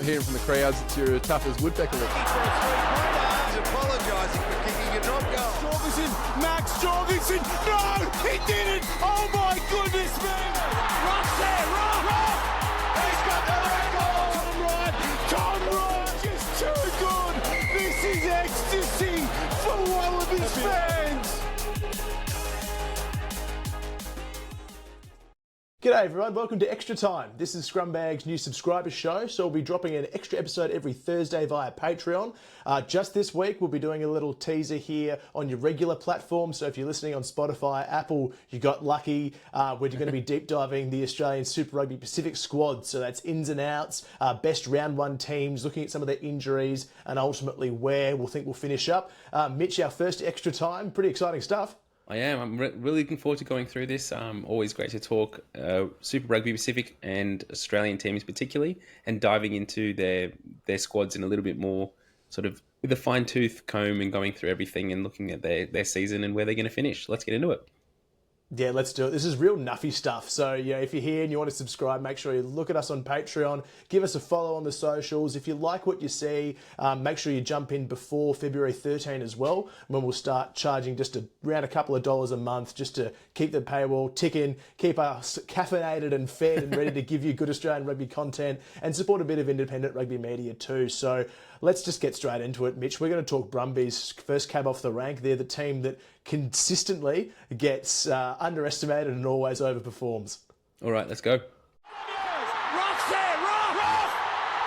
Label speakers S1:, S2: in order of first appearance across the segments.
S1: hearing from the crowds that you're tough as woodpecker.
S2: He's apologising for kicking a drop goal.
S3: Jorgensen, Max Jorgensen, no, he didn't. Oh my goodness me! Rock's there, Rock! He's got the record. Tom Wright, just too good. This is ecstasy for Wallabies fans.
S4: G'day everyone, welcome to Extra Time. This is Scrumbags' new subscriber show, so we'll be dropping an extra episode every Thursday via Patreon. Just this week, we'll be doing a little teaser here on your regular platform. So if you're listening on Spotify, Apple, you got lucky. We're going to be deep diving the Australian Super Rugby Pacific squad. So that's ins and outs, best round one teams, looking at some of their injuries, and ultimately where we'll finish up. Mitch, our first Extra Time, pretty exciting stuff.
S5: I am. I'm really looking forward to going through this. Always great to talk Super Rugby Pacific and Australian teams particularly, and diving into their squads in a little bit more sort of with a fine-tooth comb and going through everything and looking at their season and where they're going to finish. Let's get into it.
S4: Yeah, let's do it. This is real nuffy stuff. So, yeah, if you're here and you want to subscribe, make sure you look at us on Patreon. Give us a follow on the socials. If you like what you see, make sure you jump in before February 13 as well, when we'll start charging just around a couple of dollars a month just to keep the paywall ticking, keep us caffeinated and fed and ready to give you good Australian rugby content and support a bit of independent rugby media too. So let's just get straight into it, Mitch. We're going to talk Brumbies, first cab off the rank. They're the team that consistently gets underestimated and always overperforms.
S5: All right, let's go.
S3: Rock's there, Rock!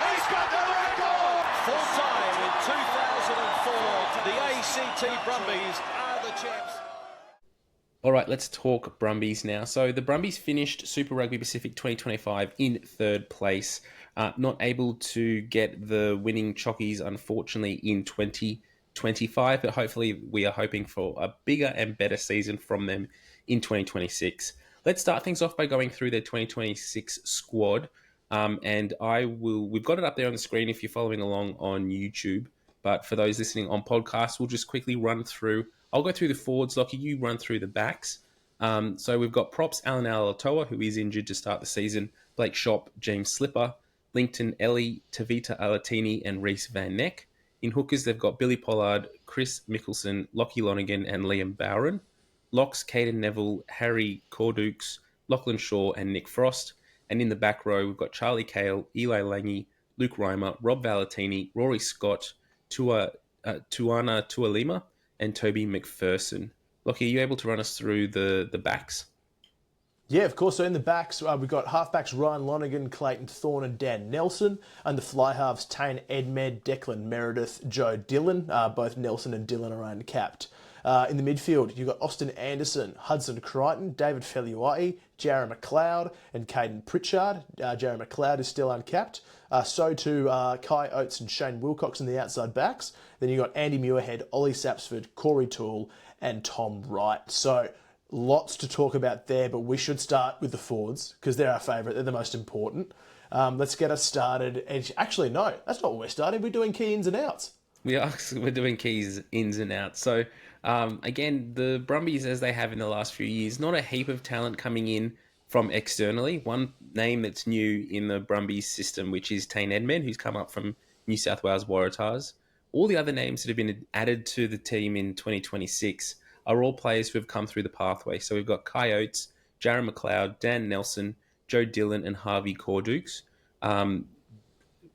S3: He's got the record!
S2: Full time in 2004, the ACT Brumbies are the champs.
S5: All right, let's talk Brumbies now. So the Brumbies finished Super Rugby Pacific 2025 in third place. Not able to get the winning Chockies, unfortunately, in 2025, but hopefully we are hoping for a bigger and better season from them in 2026. Let's start things off by going through their 2026 squad. We've got it up there on the screen if you're following along on YouTube, but for those listening on podcasts, we'll just quickly run through. I'll go through the forwards, Lachie, you run through the backs. So we've got props, Alan Alatoa, who is injured to start the season, Blake Shop, James Slipper, Linkton Ellie, Tavita Alatini, and Reese Van Neck. In hookers, they've got Billy Pollard, Chris Mickelson, Lockie Lonergan, and Liam Bowron. Locks, Caden Neville, Harry Cordukes, Lachlan Shaw, and Nick Frost. And in the back row, we've got Charlie Cale, Eli Lange, Luke Reimer, Rob Valentini, Rory Scott, Tuana Tualima, and Toby McPherson. Lockie, are you able to run us through the backs?
S4: Yeah, of course. So in the backs, we've got halfbacks Ryan Lonergan, Clayton Thorne and Dan Nelson. And the fly halves, Tane Edmed, Declan Meredith, Joe Dillon. Both Nelson and Dillon are uncapped. In the midfield, you've got Austin Anderson, Hudson Crichton, David Feliuai, Jarrah McLeod and Caden Pritchard. Jarrah McLeod is still uncapped. So too Kai Oates and Shane Wilcox in the outside backs. Then you've got Andy Muirhead, Ollie Sapsford, Corey Toole and Tom Wright. So lots to talk about there, but we should start with the forwards because they're our favourite. They're the most important. Let's get us started. And actually, no, that's not where we're starting. We're doing key ins and outs.
S5: We're doing keys ins and outs. So again, the Brumbies, as they have in the last few years, not a heap of talent coming in from externally. One name that's new in the Brumbies system, which is Tane Edmed, who's come up from New South Wales Waratahs. All the other names that have been added to the team in 2026 are all players who have come through the pathway. So we've got Kai Oates, Jarrah McLeod, Dan Nelson, Joe Dillon, and Harvey Cordukes.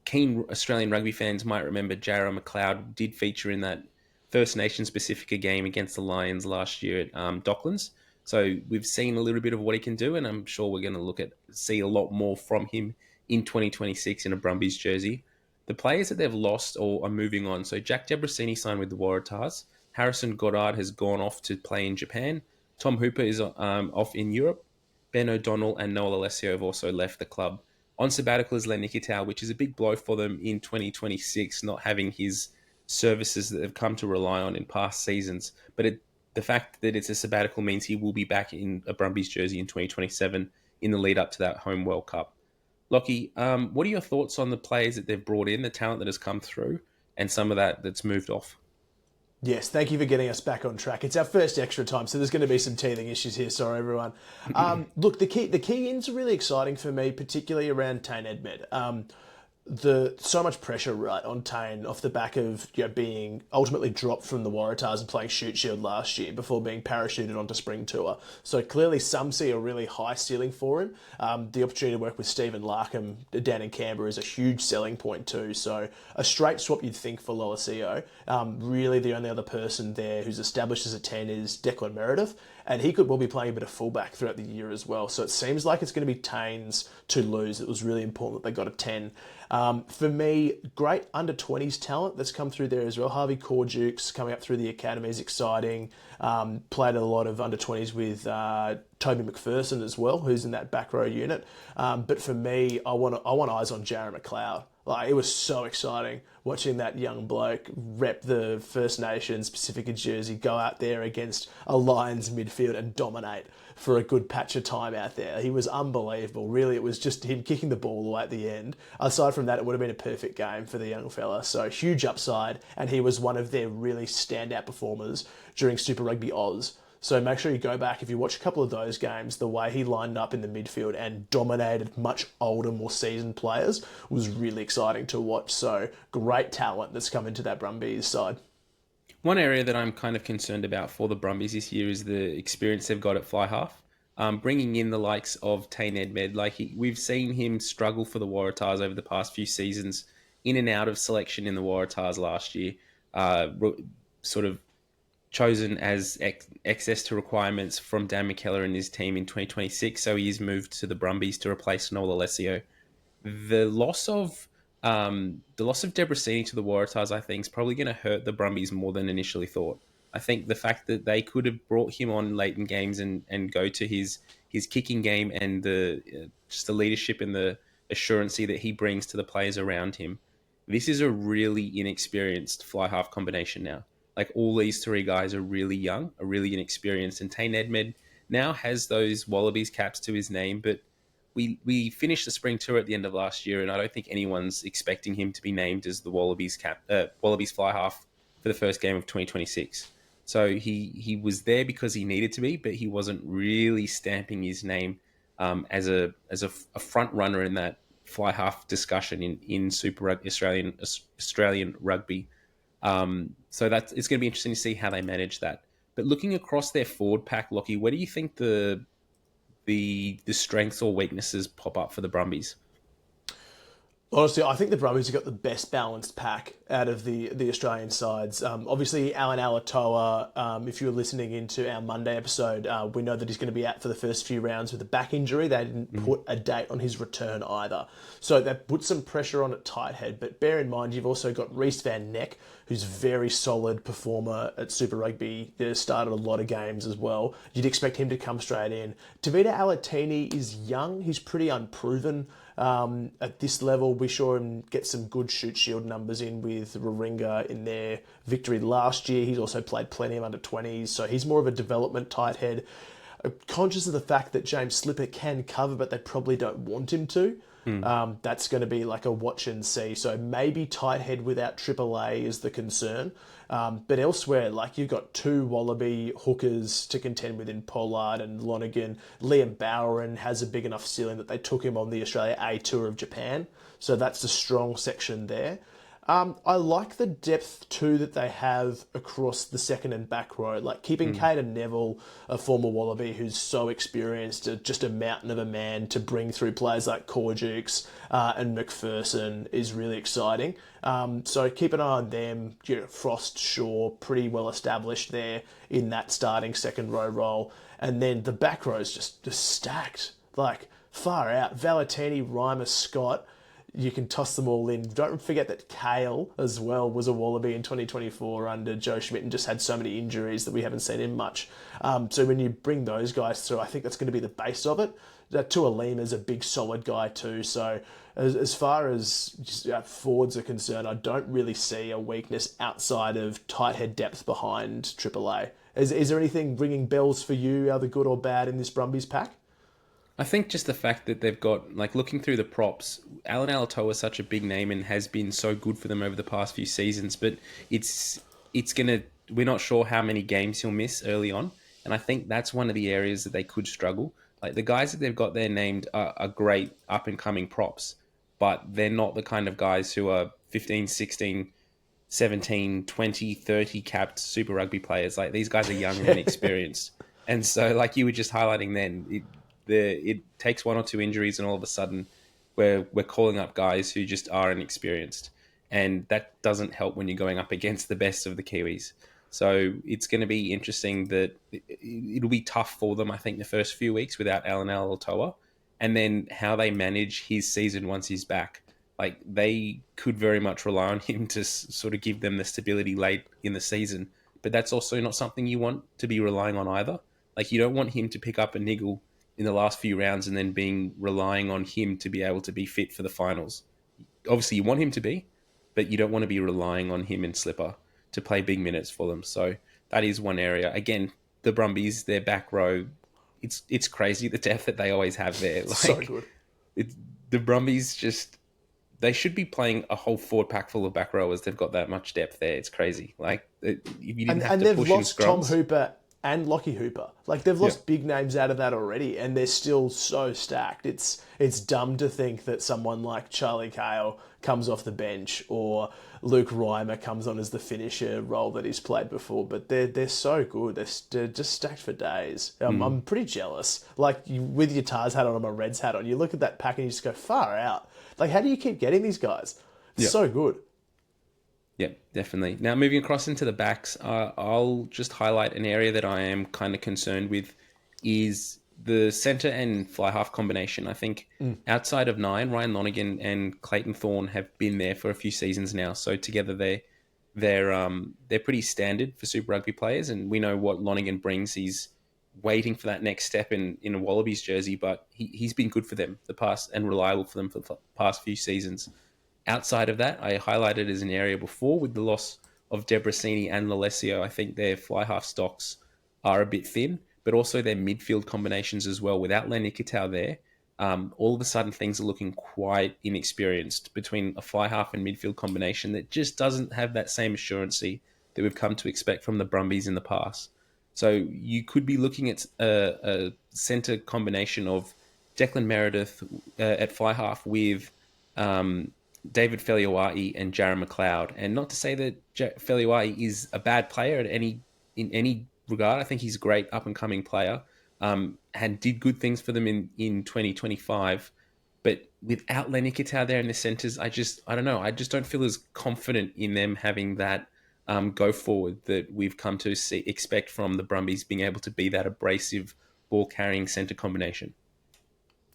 S5: Keen Australian rugby fans might remember Jarrah McLeod did feature in that First Nations Pacifica game against the Lions last year at Docklands. So we've seen a little bit of what he can do, and I'm sure we're going to see a lot more from him in 2026 in a Brumbies jersey. The players that they've lost or are moving on. So Jack Debrasini signed with the Waratahs. Harrison Goddard has gone off to play in Japan. Tom Hooper is off in Europe. Ben O'Donnell and Noel Alessio have also left the club. On sabbatical is Len Nikitau, which is a big blow for them in 2026, not having his services that they've come to rely on in past seasons. But the fact that it's a sabbatical means he will be back in a Brumbies jersey in 2027 in the lead up to that home World Cup. Lachie, what are your thoughts on the players that they've brought in, the talent that has come through, and some of that's moved off?
S4: Yes, thank you for getting us back on track. It's our first Extra Time, so there's going to be some teething issues here. Sorry, everyone. Look, the key ins are really exciting for me, particularly around Tane Edmed. so much pressure right on Tane off the back of being ultimately dropped from the Waratahs and playing shoot shield last year before being parachuted onto spring tour. So clearly some see a really high ceiling for him. The opportunity to work with Stephen Larkham down in Canberra is a huge selling point too. So a straight swap you'd think for Lolosio. Really the only other person there who's established as a 10 is Declan Meredith, and he could well be playing a bit of fullback throughout the year as well. So it seems like it's going to be Tane's to lose. It was really important that they got a 10. For me, great under-20s talent that's come through there as well. Harvey Corjukes coming up through the academy is exciting. Played a lot of under-20s with Toby McPherson as well, who's in that back row unit. But for me, I want eyes on Jarrah McLeod. Like, it was so exciting watching that young bloke rep the First Nations Pacifica jersey, go out there against a Lions midfield and dominate for a good patch of time out there. He was unbelievable. Really, it was just him kicking the ball away at the end. Aside from that, it would have been a perfect game for the young fella. So huge upside, and he was one of their really standout performers during Super Rugby Oz. So make sure you go back, if you watch a couple of those games, the way he lined up in the midfield and dominated much older, more seasoned players was really exciting to watch. So great talent that's come into that Brumbies side.
S5: One area that I'm kind of concerned about for the Brumbies this year is the experience they've got at fly half. Bringing in the likes of Tane Edmed, we've seen him struggle for the Waratahs over the past few seasons, in and out of selection in the Waratahs last year, sort of chosen as excess to requirements from Dan McKellar and his team in 2026, so he's moved to the Brumbies to replace Noel Alessio. The loss of Debrasini to the Waratahs, I think, is probably going to hurt the Brumbies more than initially thought. I think the fact that they could have brought him on late in games and go to his kicking game and just the leadership and the assurancy that he brings to the players around him. This is a really inexperienced fly half combination now. Like, all these three guys are really young, are really inexperienced, and Tane Edmed now has those Wallabies caps to his name, but we finished the spring tour at the end of last year, and I don't think anyone's expecting him to be named as the Wallabies fly half for the first game of 2026. So he was there because he needed to be, but he wasn't really stamping his name as a front runner in that fly half discussion in Super Australian rugby. So it's going to be interesting to see how they manage that. But looking across their forward pack, Lachie, where do you think the strengths or weaknesses pop up for the Brumbies?
S4: Honestly, I think the Brumbies have got the best balanced pack out of the Australian sides. Obviously, Alan Alatoa, if you were listening into our Monday episode, we know that he's going to be out for the first few rounds with a back injury. They didn't put a date on his return either. So that put some pressure on at tight head. But bear in mind, you've also got Reece Van Neck, who's a very solid performer at Super Rugby. He started a lot of games as well. You'd expect him to come straight in. Tavita Alatini is young. He's pretty unproven. At this level, we saw him get some good shoot shield numbers in with Warringah in their victory last year. He's also played plenty of under-20s, so he's more of a development tight head. Conscious of the fact that James Slipper can cover, but they probably don't want him to. That's going to be like a watch and see. So maybe tight head without AAA is the concern. But elsewhere, like, you've got two Wallaby hookers to contend with in Pollard and Lonergan. Liam Bowen has a big enough ceiling that they took him on the Australia A Tour of Japan. So that's a strong section there. I like the depth too that they have across the second and back row. Like, keeping Caden Neville, a former Wallaby who's so experienced, just a mountain of a man to bring through players like Corjukes and McPherson is really exciting. So keep an eye on them. Frost, Shaw, pretty well established there in that starting second row role. And then the back row is just stacked, like far out. Valentini, Reimer, Scott. You can toss them all in. Don't forget that Kale as well was a Wallaby in 2024 under Joe Schmidt and just had so many injuries that we haven't seen him much. So when you bring those guys through, I think that's going to be the base of it. Tualima is a big solid guy too. So as far as just, forwards are concerned, I don't really see a weakness outside of tight head depth behind AAA. Is there anything ringing bells for you, either good or bad, in this Brumbies pack?
S5: I think just the fact that they've got, like, looking through the props, Alan Alatoa is such a big name and has been so good for them over the past few seasons, but we're not sure how many games he'll miss early on, and I think that's one of the areas that they could struggle. Like, the guys that they've got there named are great up-and-coming props, but they're not the kind of guys who are 15, 16, 17, 20, 30 capped Super Rugby players. Like, these guys are young and inexperienced. And so, like you were just highlighting then, it takes one or two injuries and all of a sudden we're calling up guys who just are inexperienced. And that doesn't help when you're going up against the best of the Kiwis. So it's going to be interesting that it'll be tough for them, I think, the first few weeks without Alan Alatoa, and then how they manage his season once he's back. Like, they could very much rely on him to sort of give them the stability late in the season. But that's also not something you want to be relying on either. Like, you don't want him to pick up a niggle in the last few rounds and then relying on him to be able to be fit for the finals. Obviously, you want him to be, but you don't want to be relying on him and Slipper to play big minutes for them. So that is one area. Again, the Brumbies, their back row, it's crazy the depth that they always have there. Like,
S4: So good.
S5: The Brumbies just, they should be playing a whole forward pack full of back rowers. They've got that much depth there. It's crazy. Like, you didn't have to
S4: they've
S5: push
S4: lost
S5: in
S4: Tom
S5: scrums.
S4: Hooper and Lachie Hooper. Like, they've lost big names out of that already, and they're still so stacked. It's dumb to think that someone like Charlie Cale comes off the bench or Luke Reimer comes on as the finisher role that he's played before, but they're so good. They're just stacked for days. I'm pretty jealous. Like, with your Tars hat on and my Reds hat on, you look at that pack and you just go, far out. Like, how do you keep getting these guys? It's so good.
S5: Yeah, definitely. Now, moving across into the backs, I'll just highlight an area that I am kind of concerned with is the centre and fly half combination. I think outside of 9, Ryan Lonergan and Clayton Thorne have been there for a few seasons now. So together they're pretty standard for Super Rugby players, and we know what Lonergan brings. He's waiting for that next step in a Wallabies jersey, but he's been good for them the past and reliable for them for the past few seasons. Outside of that, I highlighted as an area before with the loss of Debrasini and Lalesio. I think their fly half stocks are a bit thin, but also their midfield combinations as well. Without Len Nikitau there, all of a sudden things are looking quite inexperienced between a fly half and midfield combination that just doesn't have that same assurancy that we've come to expect from the Brumbies in the past. So you could be looking at a centre combination of Declan Meredith at fly half with David Feliuai and Jaron McLeod. And not to say that Feliuai is a bad player in any regard. I think he's a great up-and-coming player and did good things for them in 2025. But without Len Nikitau there in the centres, I don't know. I just don't feel as confident in them having that go forward that we've come to expect from the Brumbies being able to be that abrasive ball-carrying centre combination.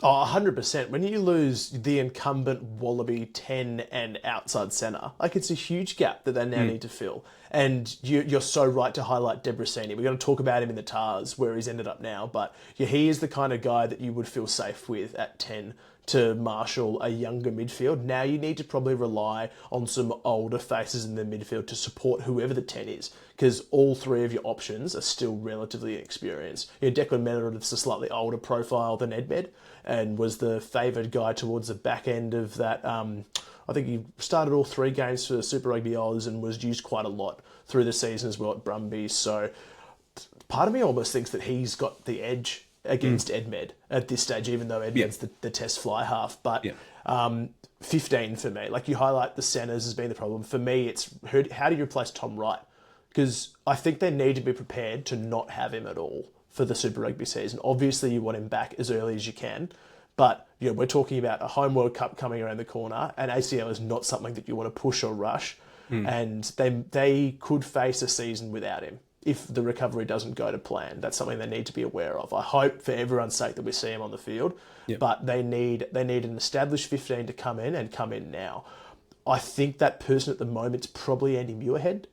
S4: Oh, 100%. When you lose the incumbent Wallaby 10 and outside centre, like, it's a huge gap that they now need to fill. And you're so right to highlight Debrasini. We're going to talk about him in the Tars, where he's ended up now. But yeah, he is the kind of guy that you would feel safe with at 10 to marshal a younger midfield. Now you need to probably rely on some older faces in the midfield to support whoever the 10 is, because all three of your options are still relatively inexperienced. Declan Meredith's a slightly older profile than Edmed, and was the favoured guy towards the back end of that. I think he started all 3 games for Super Rugby Oz and was used quite a lot through the season as well at Brumbies. So part of me almost thinks that he's got the edge against Edmed at this stage, even though Edmed's the test fly half. But 15 for me. Like, you highlight the centres as being the problem. For me, it's how do you replace Tom Wright? Because I think they need to be prepared to not have him at all for the Super Rugby season. Obviously, you want him back as early as you can. But we're talking about a home World Cup coming around the corner, and ACL is not something that you want to push or rush. And they could face a season without him if the recovery doesn't go to plan. That's something they need to be aware of. I hope for everyone's sake that we see him on the field, but they need an established 15 to come in and come in now. I think that person at the moment is probably Andy Muirhead.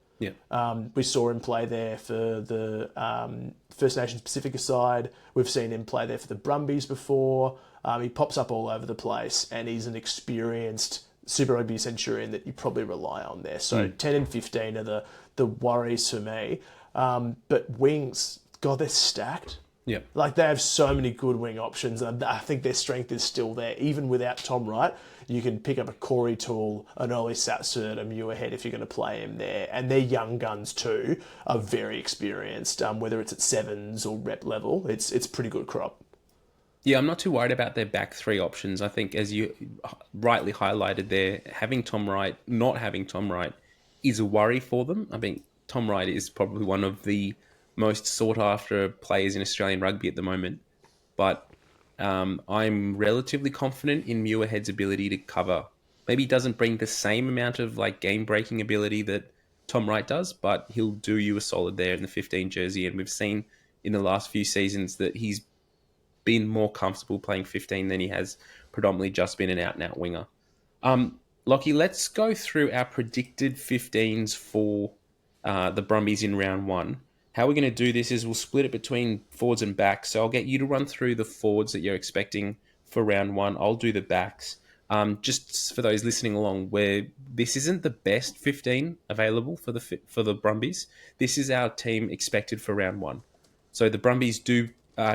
S4: We saw him play there for the First Nations Pacifica side. We've seen him play there for the Brumbies before. He pops up all over the place, and he's an experienced Super Rugby centurion that you probably rely on there. So 10 and 15 are the worries for me. But wings, God, they're stacked. Like, they have so many good wing options, and I think their strength is still there. Even without Tom Wright, you can pick up a Corey Toole, an Oli Satsurt, a Muirhead if you're going to play him there. And their young guns too are very experienced, whether it's at sevens or rep level. It's pretty good crop.
S5: Yeah, I'm not too worried about their back three options. I think, as you rightly highlighted there, having Tom Wright, not having Tom Wright is a worry for them. I think Tom Wright is probably one of the most sought after players in Australian rugby at the moment. But I'm relatively confident in Muirhead's ability to cover. Maybe he doesn't bring the same amount of like game breaking ability that Tom Wright does, but he'll do you a solid there in the 15 jersey. And we've seen in the last few seasons that he's been more comfortable playing 15 than he has predominantly just been an out-and-out winger. Lachie, let's go through our predicted 15s for the Brumbies in round one. How we're going to do this is we'll split it between forwards and backs. So I'll get you to run through the forwards that you're expecting for round one. I'll do the backs. Just for those listening along, where this isn't the best 15 available for the Brumbies, this is our team expected for round one. So the Brumbies do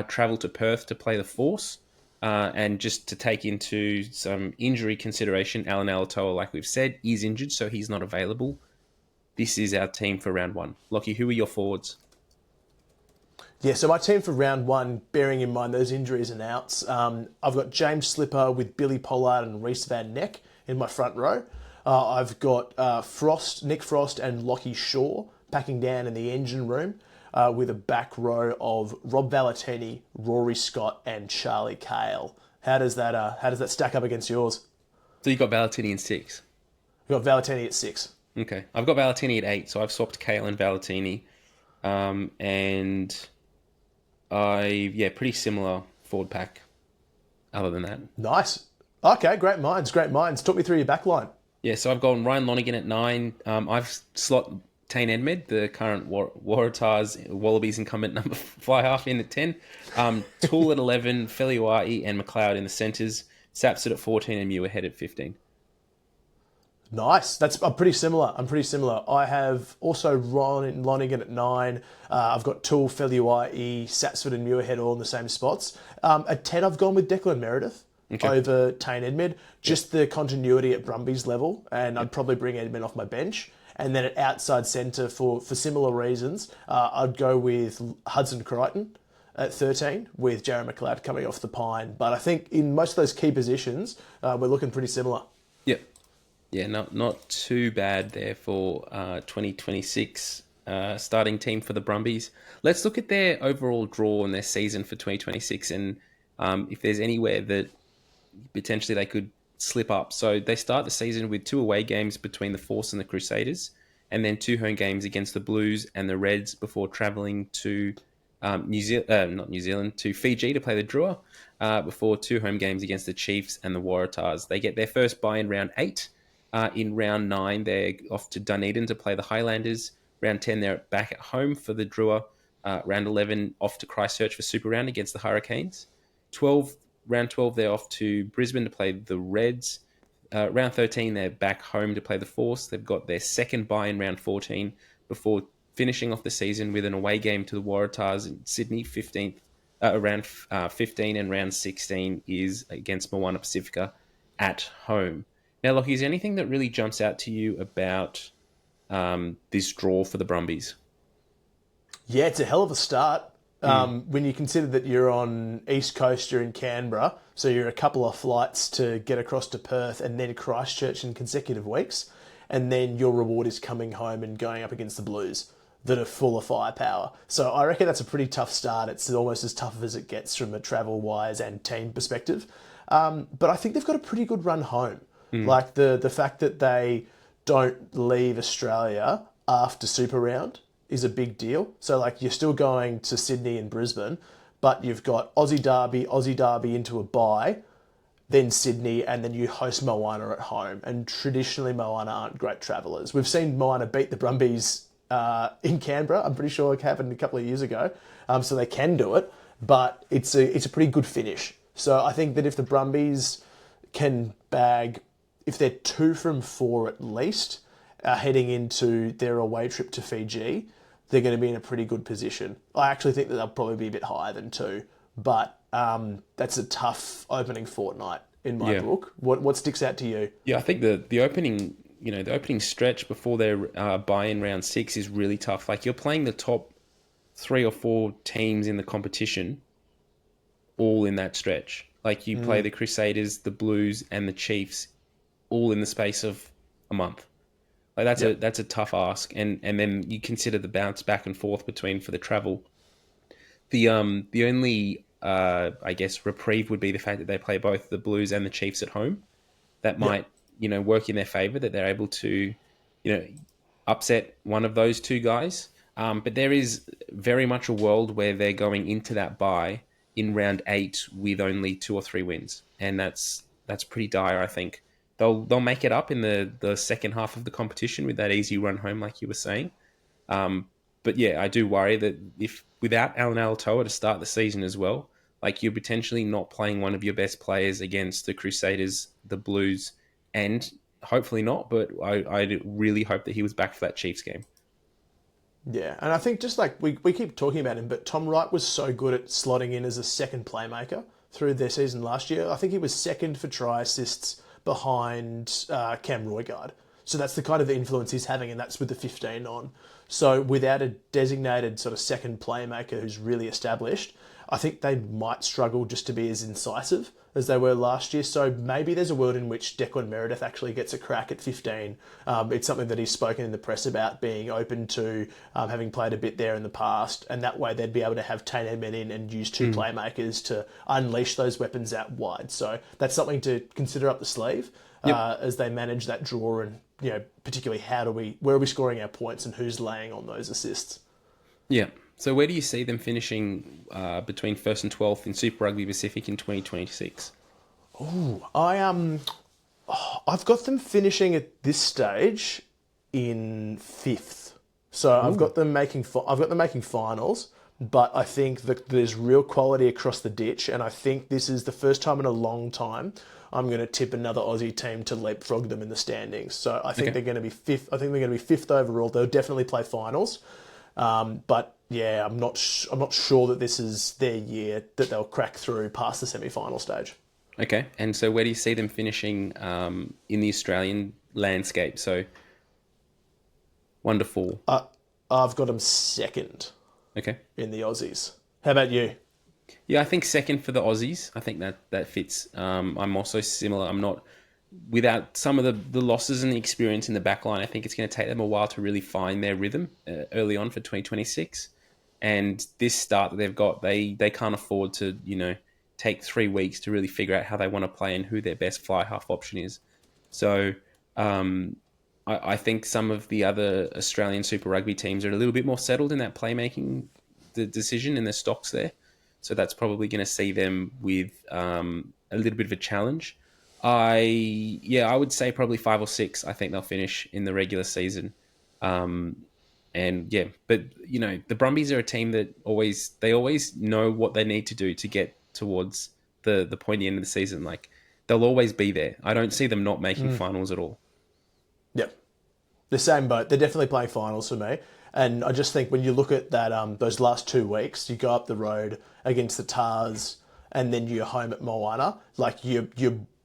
S5: travel to Perth to play the Force, and just to take into some injury consideration, Alan Alatoa, like we've said, is injured, so he's not available. This is our team for round one. Lachie, who are your forwards?
S4: Yeah, so my team for round one, bearing in mind those injuries and outs, I've got James Slipper with Billy Pollard and Reece Van Neck in my front row. I've got Nick Frost and Lachie Shaw packing down in the engine room with a back row of Rob Valentini, Rory Scott and Charlie Cale. How does that stack up against yours?
S5: So you got Valentini in 6.
S4: I've got Valentini at 6.
S5: Okay. I've got Valentini at 8, so I've swapped Cale and Valentini. And pretty similar forward pack other than that.
S4: Nice. Okay, great minds. Talk me through your back line.
S5: Yeah, so I've gone Ryan Lonergan at 9. I've slot Tane Edmed, the current Waratahs Wallabies incumbent number fly half, in at 10. Toole at 11, Feliuai and McLeod in the centres. Sapsit at 14 and Muirhead at 15.
S4: Nice. I'm pretty similar. I have also Ron Lonergan at 9. I've got Toole, Feliuai, Sapsford and Muirhead all in the same spots. At 10, I've gone with Declan Meredith over Tane Edmed. Just the continuity at Brumbies level, and I'd probably bring Edmed off my bench. And then at outside centre, for similar reasons, I'd go with Hudson Crichton at 13 with Jarrod McLeod coming off the pine. But I think in most of those key positions, we're looking pretty similar.
S5: Yep. Yeah, not too bad there for 2026 starting team for the Brumbies. Let's look at their overall draw and their season for 2026 and if there's anywhere that potentially they could slip up. So they start the season with 2 away games between the Force and the Crusaders, and then 2 home games against the Blues and the Reds before travelling to to Fiji to play the Drua, before 2 home games against the Chiefs and the Waratahs. They get their first bye in round 8. In round 9, they're off to Dunedin to play the Highlanders. Round 10, they're back at home for the Drua. Round 11, off to Christchurch for Super Round against the Hurricanes. Round 12, they're off to Brisbane to play the Reds. Round 13, they're back home to play the Force. They've got their second bye in round 14 before finishing off the season with an away game to the Waratahs in Sydney, round 15, and round 16 is against Moana Pacifica at home. Now, Lachie, is there anything that really jumps out to you about this draw for the Brumbies?
S4: Yeah, it's a hell of a start. When you consider that you're on East Coast, you're in Canberra, so you're a couple of flights to get across to Perth and then Christchurch in consecutive weeks, and then your reward is coming home and going up against the Blues that are full of firepower. So I reckon that's a pretty tough start. It's almost as tough as it gets from a travel-wise and team perspective. But I think they've got a pretty good run home. Like the fact that they don't leave Australia after Super Round is a big deal. So like you're still going to Sydney and Brisbane, but you've got Aussie Derby into a bye, then Sydney, and then you host Moana at home. And traditionally Moana aren't great travellers. We've seen Moana beat the Brumbies in Canberra. I'm pretty sure it happened a couple of years ago. So they can do it, but it's a pretty good finish. So I think that if the Brumbies can bag, if they're 2 from 4 at least, heading into their away trip to Fiji, they're going to be in a pretty good position. I actually think that they'll probably be a bit higher than 2, but that's a tough opening fortnight in my book. What sticks out to you?
S5: Yeah, I think the opening stretch before their bye in round 6 is really tough. Like you're playing the top 3 or 4 teams in the competition all in that stretch. Like you play the Crusaders, the Blues, and the Chiefs all in the space of a month. Like that's a tough ask, and then you consider the bounce back and forth between for the travel. The only I guess reprieve would be the fact that they play both the Blues and the Chiefs at home. That might work in their favour, that they're able to upset one of those two guys. But there is very much a world where they're going into that bye in round 8 with only 2 or 3 wins, and that's pretty dire. I think they'll make it up in the second half of the competition with that easy run home, like you were saying. But yeah, I do worry that if without Alan Alatoa to start the season as well, like you're potentially not playing one of your best players against the Crusaders, the Blues, and hopefully not, but I really hope that he was back for that Chiefs game.
S4: Yeah, and I think just like we keep talking about him, but Tom Wright was so good at slotting in as a second playmaker through their season last year. I think he was second for try assists behind Cam Roigard. So that's the kind of influence he's having, and that's with the 15 on. So without a designated sort of second playmaker who's really established, I think they might struggle just to be as incisive as they were last year. So maybe there's a world in which Declan Meredith actually gets a crack at 15. It's something that he's spoken in the press about, being open to having played a bit there in the past, and that way they'd be able to have Tane Edmed in and use two playmakers to unleash those weapons out wide. So that's something to consider up the sleeve as they manage that draw, and particularly where are we scoring our points and who's laying on those assists.
S5: Yeah. So where do you see them finishing between 1st and 12th in Super Rugby Pacific in 2026?
S4: I've got them finishing at this stage in 5th. So I've got them making finals, but I think that there's real quality across the ditch, and I think this is the first time in a long time I'm going to tip another Aussie team to leapfrog them in the standings. So I think they're going to be 5th. I think they're going to be 5th overall. They'll definitely play finals. But yeah, I'm not sure that this is their year that they'll crack through past the semi-final stage.
S5: Okay, and so where do you see them finishing in the Australian landscape? So 1 to 4.
S4: I've got them 2nd.
S5: Okay.
S4: In the Aussies. How about you?
S5: Yeah, I think 2nd for the Aussies. I think that fits. I'm also similar. I'm not, without some of the losses and the experience in the back line, I think it's going to take them a while to really find their rhythm early on for 2026. And this start that they've got, they can't afford to, take 3 weeks to really figure out how they want to play and who their best fly half option is. So I think some of the other Australian Super Rugby teams are a little bit more settled in that playmaking decision and their stocks there. So that's probably going to see them with a little bit of a challenge. I would say probably 5 or 6. I think they'll finish in the regular season. But the Brumbies are a team that always know what they need to do to get towards the pointy end of the season. Like they'll always be there. I don't see them not making finals at all.
S4: Yep. The same boat. They're definitely playing finals for me. And I just think when you look at that, those last 2 weeks, you go up the road against the Tars, and then you're home at Moana. Like you're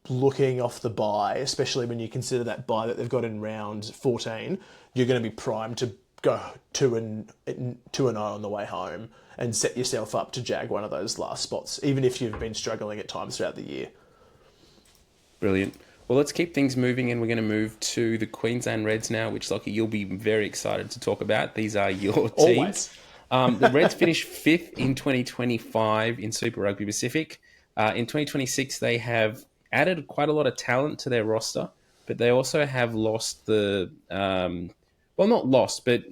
S4: looking off the bye, especially when you consider that bye that they've got in round 14. You're going to be primed to go 2-0 on the way home and set yourself up to jag one of those last spots, even if you've been struggling at times throughout the year.
S5: Brilliant. Well, let's keep things moving, and we're going to move to the Queensland Reds now, which, Lachie, you'll be very excited to talk about. These are your teams. The Reds finished 5th in 2025 in Super Rugby Pacific. In 2026, they have added quite a lot of talent to their roster, but they also have lost not lost, but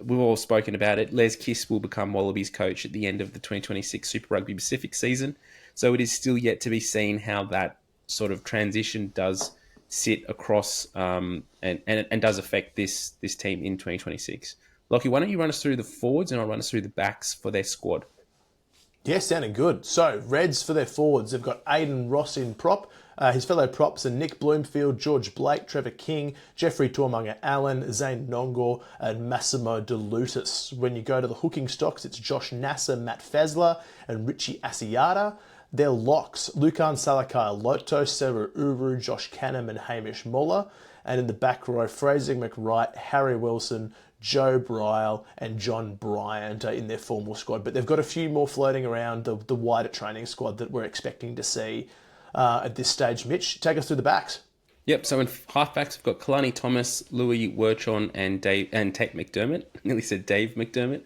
S5: we've all spoken about it. Les Kiss will become Wallabies coach at the end of the 2026 Super Rugby Pacific season. So it is still yet to be seen how that sort of transition does sit across and does affect this team in 2026. Lachie, why don't you run us through the forwards and I'll run us through the backs for their squad.
S4: Yeah, sounding good. So, Reds for their forwards, they've got Aidan Ross in prop. His fellow props are Nick Bloomfield, George Blake, Trevor King, Jeffrey Tormunga-Allen, Zane Nongor, and Massimo DeLutis. When you go to the hooking stocks, it's Josh Nasser, Matt Fezler, and Richie Asiata. Their locks, Lukan Salakai Loto, Sarah Uru, Josh Canham, and Hamish Muller. And in the back row, Fraser McWright, Harry Wilson, Joe Bryle and John Bryant are in their formal squad. But they've got a few more floating around the wider training squad that we're expecting to see at this stage. Mitch, take us through the backs.
S5: Yep, so in halfbacks, we've got Kalani Thomas, Louis Werchon, and Tate McDermott. I nearly said Dave McDermott.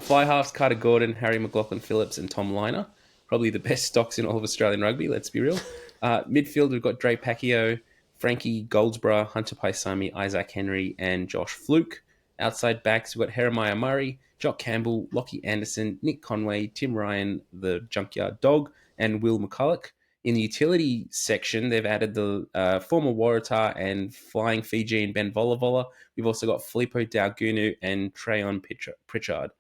S5: Fly halves, Carter Gordon, Harry McLaughlin-Phillips, and Tom Liner. Probably the best stocks in all of Australian rugby, let's be real. Midfield, we've got Dre Pacquiao, Frankie Goldsborough, Hunter Paisami, Isaac Henry, and Josh Fluke. Outside backs, we've got Jeremiah Murray, Jock Campbell, Lockie Anderson, Nick Conway, Tim Ryan, the Junkyard Dog, and Will McCulloch. In the utility section, they've added the former Waratah and flying Fijian Ben Volavola. We've also got Filippo Daugunu and Trayon Pritchard.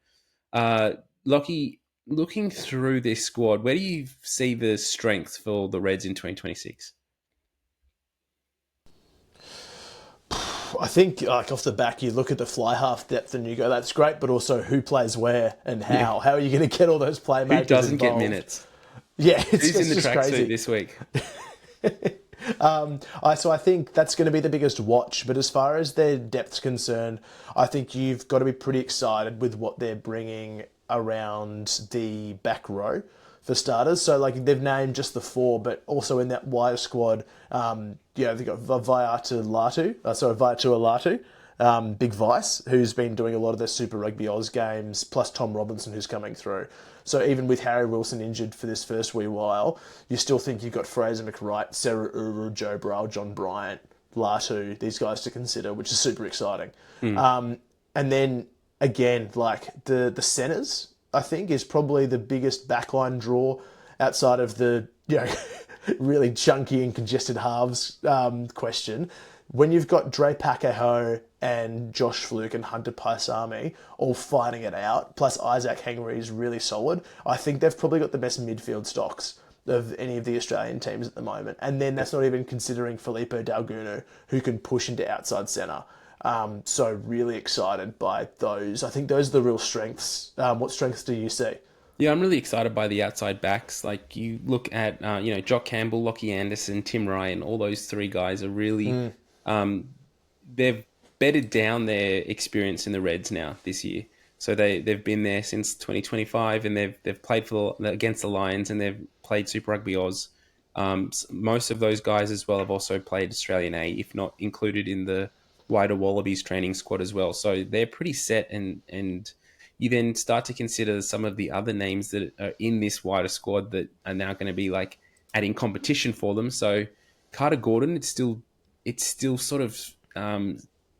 S5: Lockie, looking through this squad, where do you see the strengths for the Reds in 2026?
S4: I think, like off the back, you look at the fly half depth and you go, that's great, but also who plays where and how? Yeah. How are you going to get all those playmakers
S5: Who doesn't
S4: involved?
S5: Get minutes?
S4: Yeah,
S5: Who's in the tracksuit this week?
S4: So I think that's going to be the biggest watch. But as far as their depth's concerned, I think you've got to be pretty excited with what they're bringing around the back row for starters. So like they've named just the four, but also in that wider squad, they've got Vaiatu Alatu, Big Vice, who's been doing a lot of their Super Rugby Oz games, plus Tom Robinson, who's coming through. So even with Harry Wilson injured for this first wee while, you still think you've got Fraser McWright, Sarah Uru, Joe Bryle, John Bryant, Latu, these guys to consider, which is super exciting. And then, again, like the centres, I think, is probably the biggest backline draw outside of the really chunky and congested halves question. When you've got Dre Pacquiao and Josh Fluke and Hunter Paisami all fighting it out, plus Isaac Henry is really solid, I think they've probably got the best midfield stocks of any of the Australian teams at the moment. And then that's not even considering Filippo Daugunu, who can push into outside centre. So really excited by those. I think those are the real strengths. What strengths do you see?
S5: Yeah, I'm really excited by the outside backs. Like you look at, Jock Campbell, Lockie Anderson, Tim Ryan, all those three guys are really... they've bedded down their experience in the Reds now this year. So they've been there since 2025 and they've played against the Lions and they've played Super Rugby Oz. Most of those guys as well have also played Australian A, if not included in the wider Wallabies training squad as well. So they're pretty set and you then start to consider some of the other names that are in this wider squad that are now going to be like adding competition for them. So Carter Gordon, it's still sort of,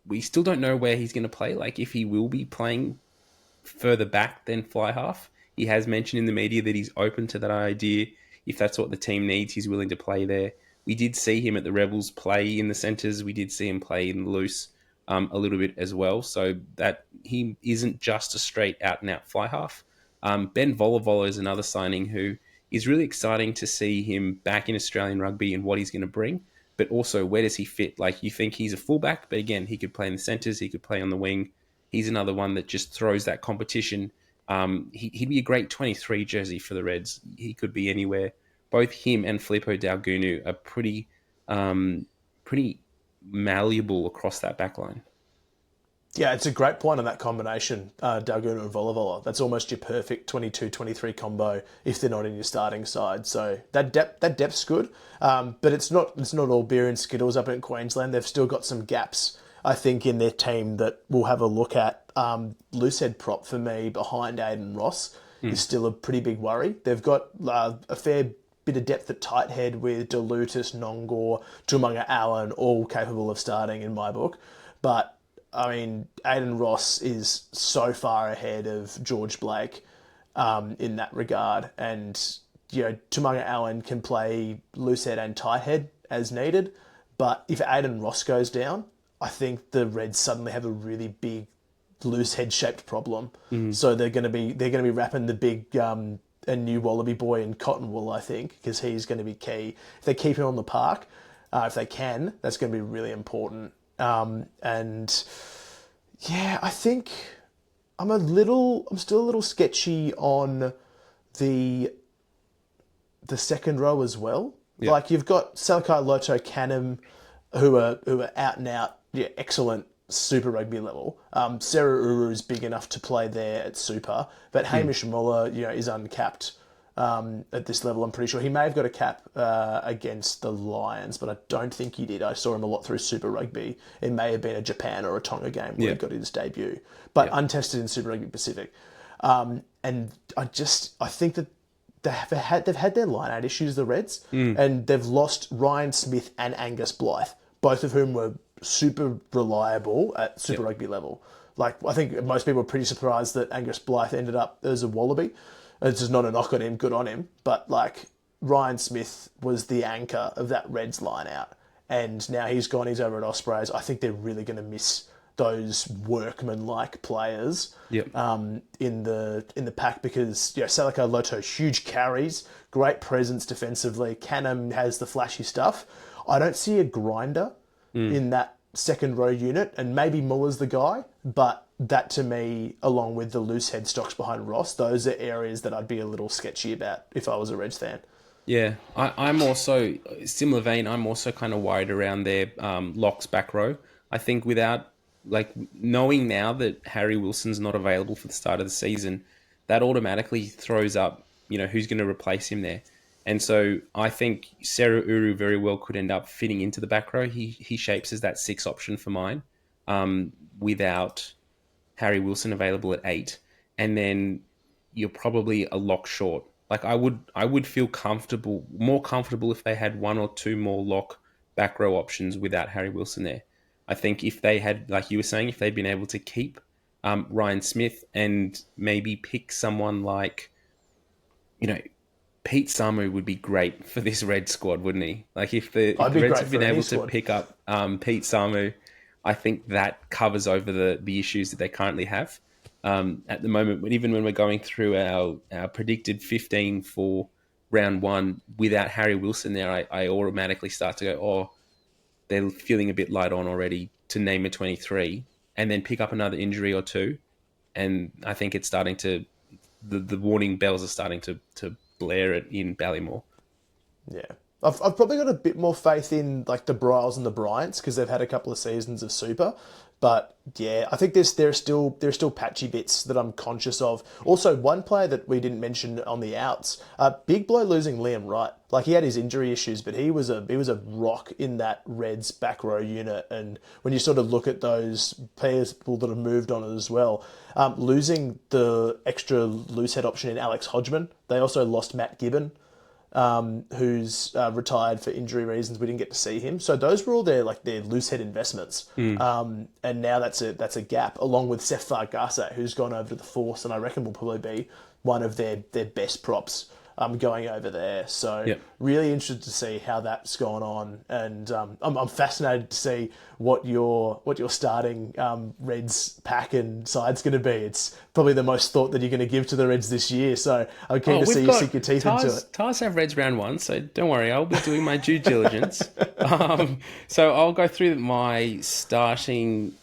S5: we still don't know where he's going to play. Like if he will be playing further back than fly half. He has mentioned in the media that he's open to that idea. If that's what the team needs, he's willing to play there. We did see him at the Rebels play in the centres. We did see him play in the loose a little bit as well. So that he isn't just a straight out and out fly half. Ben Volavola is another signing who is really exciting to see him back in Australian rugby and what he's going to bring. But also, where does he fit? Like, you think he's a fullback, but again, he could play in the centres, he could play on the wing. He's another one that just throws that competition. He'd be a great 23 jersey for the Reds. He could be anywhere. Both him and Filippo Daugunu are pretty malleable across that backline.
S4: Yeah, it's a great point on that combination, Daugunu and Volavola. That's almost your perfect 22-23 combo if they're not in your starting side. So that depth's good, but it's not all beer and skittles up in Queensland. They've still got some gaps, I think, in their team that we'll have a look at. Loosehead prop for me behind Aiden Ross is still a pretty big worry. They've got a fair bit of depth at tight head with Delutis, Nongor, Tumunga Allen, all capable of starting in my book. But I mean, Aiden Ross is so far ahead of George Blake in that regard. And, Tumunga Allen can play loosehead and tight head as needed. But if Aiden Ross goes down, I think the Reds suddenly have a really big loosehead shaped problem. So they're going to be wrapping the big a new Wallaby boy in cotton wool, I think, because he's going to be key. If they keep him on the park, if they can, that's going to be really important. And yeah, I think I'm still a little sketchy on the second row as well. Yep. Like you've got Salakai Loto Canham who are out and out, excellent Super Rugby level. Sarah Uru's big enough to play there at Super, but Hamish Muller, is uncapped at this level. I'm pretty sure he may have got a cap against the Lions, but I don't think he did. I saw him a lot through Super Rugby. It may have been a Japan or a Tonga game where he got his debut, but untested in Super Rugby Pacific. And I think that they've had their line-out issues, the Reds, and they've lost Ryan Smith and Angus Blythe, both of whom were super reliable at Super Rugby level. Like, I think most people are pretty surprised that Angus Blythe ended up as a Wallaby. It's just not a knock on him, good on him. But, like, Ryan Smith was the anchor of that Reds line-out, and now he's gone, he's over at Ospreys. I think they're really going to miss those workman-like players in the pack because Salako Loto, huge carries, great presence defensively. Canham has the flashy stuff. I don't see a grinder in that second row unit, and maybe Muller's the guy, but that to me, along with the loose head stocks behind Ross, those are areas that I'd be a little sketchy about if I was a Reds fan.
S5: Yeah, I'm also, similar vein, I'm also kind of worried around their locks back row. I think without, knowing now that Harry Wilson's not available for the start of the season, that automatically throws up, who's going to replace him there. And so I think Sarah Uru very well could end up fitting into the back row. He shapes as that 6 option for mine without Harry Wilson available at 8. And then you're probably a lock short. I would feel more comfortable if they had 1 or 2 more lock back row options without Harry Wilson there. I think if they had, like you were saying, if they'd been able to keep Ryan Smith and maybe pick someone like, Pete Samu would be great for this Red squad, wouldn't he? If the Reds had been able to pick up Pete Samu, I think that covers over the issues that they currently have at the moment. But even when we're going through our predicted 15 for round 1 without Harry Wilson there, I automatically start to go, they're feeling a bit light on already to name a 23 and then pick up another injury or 2. And I think it's starting to, the warning bells are starting to blare it in Ballymore.
S4: Yeah. I've probably got a bit more faith in the Bryles and the Bryants because they've had a couple of seasons of Super. But yeah, I think there are still patchy bits that I'm conscious of. Also, one player that we didn't mention on the outs, big blow losing Liam Wright. He had his injury issues, but he was a rock in that Reds back row unit. And when you sort of look at those players that have moved on as well, losing the extra loose head option in Alex Hodgman, they also lost Matt Gibbon. Who's retired for injury reasons. We didn't get to see him. So those were all their loose head investments. And now that's a gap, along with Seth Fargasa, who's gone over to the Force, and I reckon will probably be one of their best props going over there. So really interested to see how that's gone on, and I'm fascinated to see what your starting Reds pack and side's going to be. It's probably the most thought that you're going to give to the Reds this year. So I'm keen to see you sink your teeth into it.
S5: Tars have Reds round 1, so don't worry, I'll be doing my due diligence. So I'll go through my starting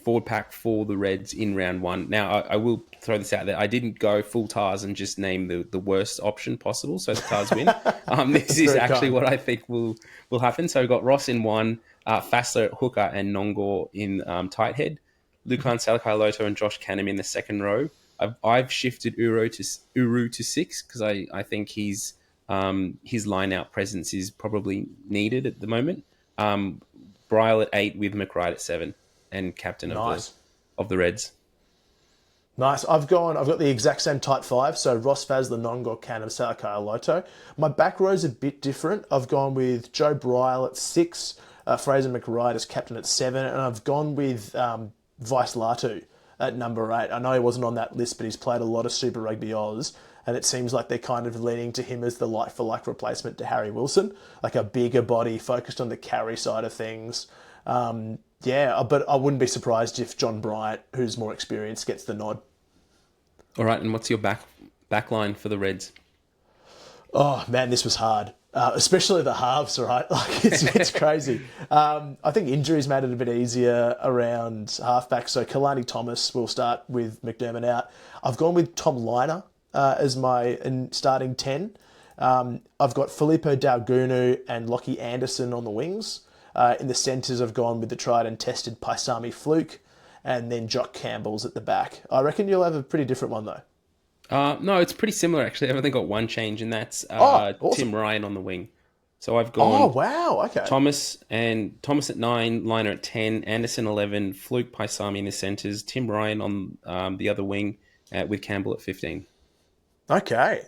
S5: forward pack for the Reds in round 1. Now, I will throw this out there. I didn't go full Tars and just name the worst option possible, so the Tars win. This is actually what I think will happen. So we've got Ross in 1, Fassler at hooker, and Nongor in tight head. Lukan Salakaia-Loto and Josh Canham in the second row. I've shifted Uru to 6 because I think his line-out presence is probably needed at the moment. Bryle at 8 with McBride at 7. And captain of the Reds.
S4: Nice. I've got the exact same type 5. So Ross Fasler, Nongor, Canham, Salakaia-Loto. My back row's a bit different. I've gone with Joe Bryle at 6, Fraser McBride as captain at 7, and I've gone with Vice Latu at number 8. I know he wasn't on that list, but he's played a lot of Super Rugby Oz, and it seems like they're kind of leaning to him as the like-for-like replacement to Harry Wilson, a bigger body focused on the carry side of things. But I wouldn't be surprised if John Bryant, who's more experienced, gets the nod.
S5: All right, and what's your back line for the Reds?
S4: Oh, man, this was hard. Especially the halves, right? It's crazy. I think injuries made it a bit easier around halfback. So Kalani Thomas will start with McDermott out. I've gone with Tom Liner as my starting 10. I've got Filippo Daugunu and Lachie Anderson on the wings. In the centres, I've gone with the tried and tested Paisami Fluke, and then Jock Campbell's at the back. I reckon you'll have a pretty different one, though.
S5: No, it's pretty similar, actually. I've only got one change, and that's
S4: awesome.
S5: Tim Ryan on the wing. So I've gone...
S4: Oh, wow, okay.
S5: Thomas at 9, Liner at 10, Anderson 11, Fluke, Paisami in the centres, Tim Ryan on the other wing with Campbell at 15.
S4: Okay.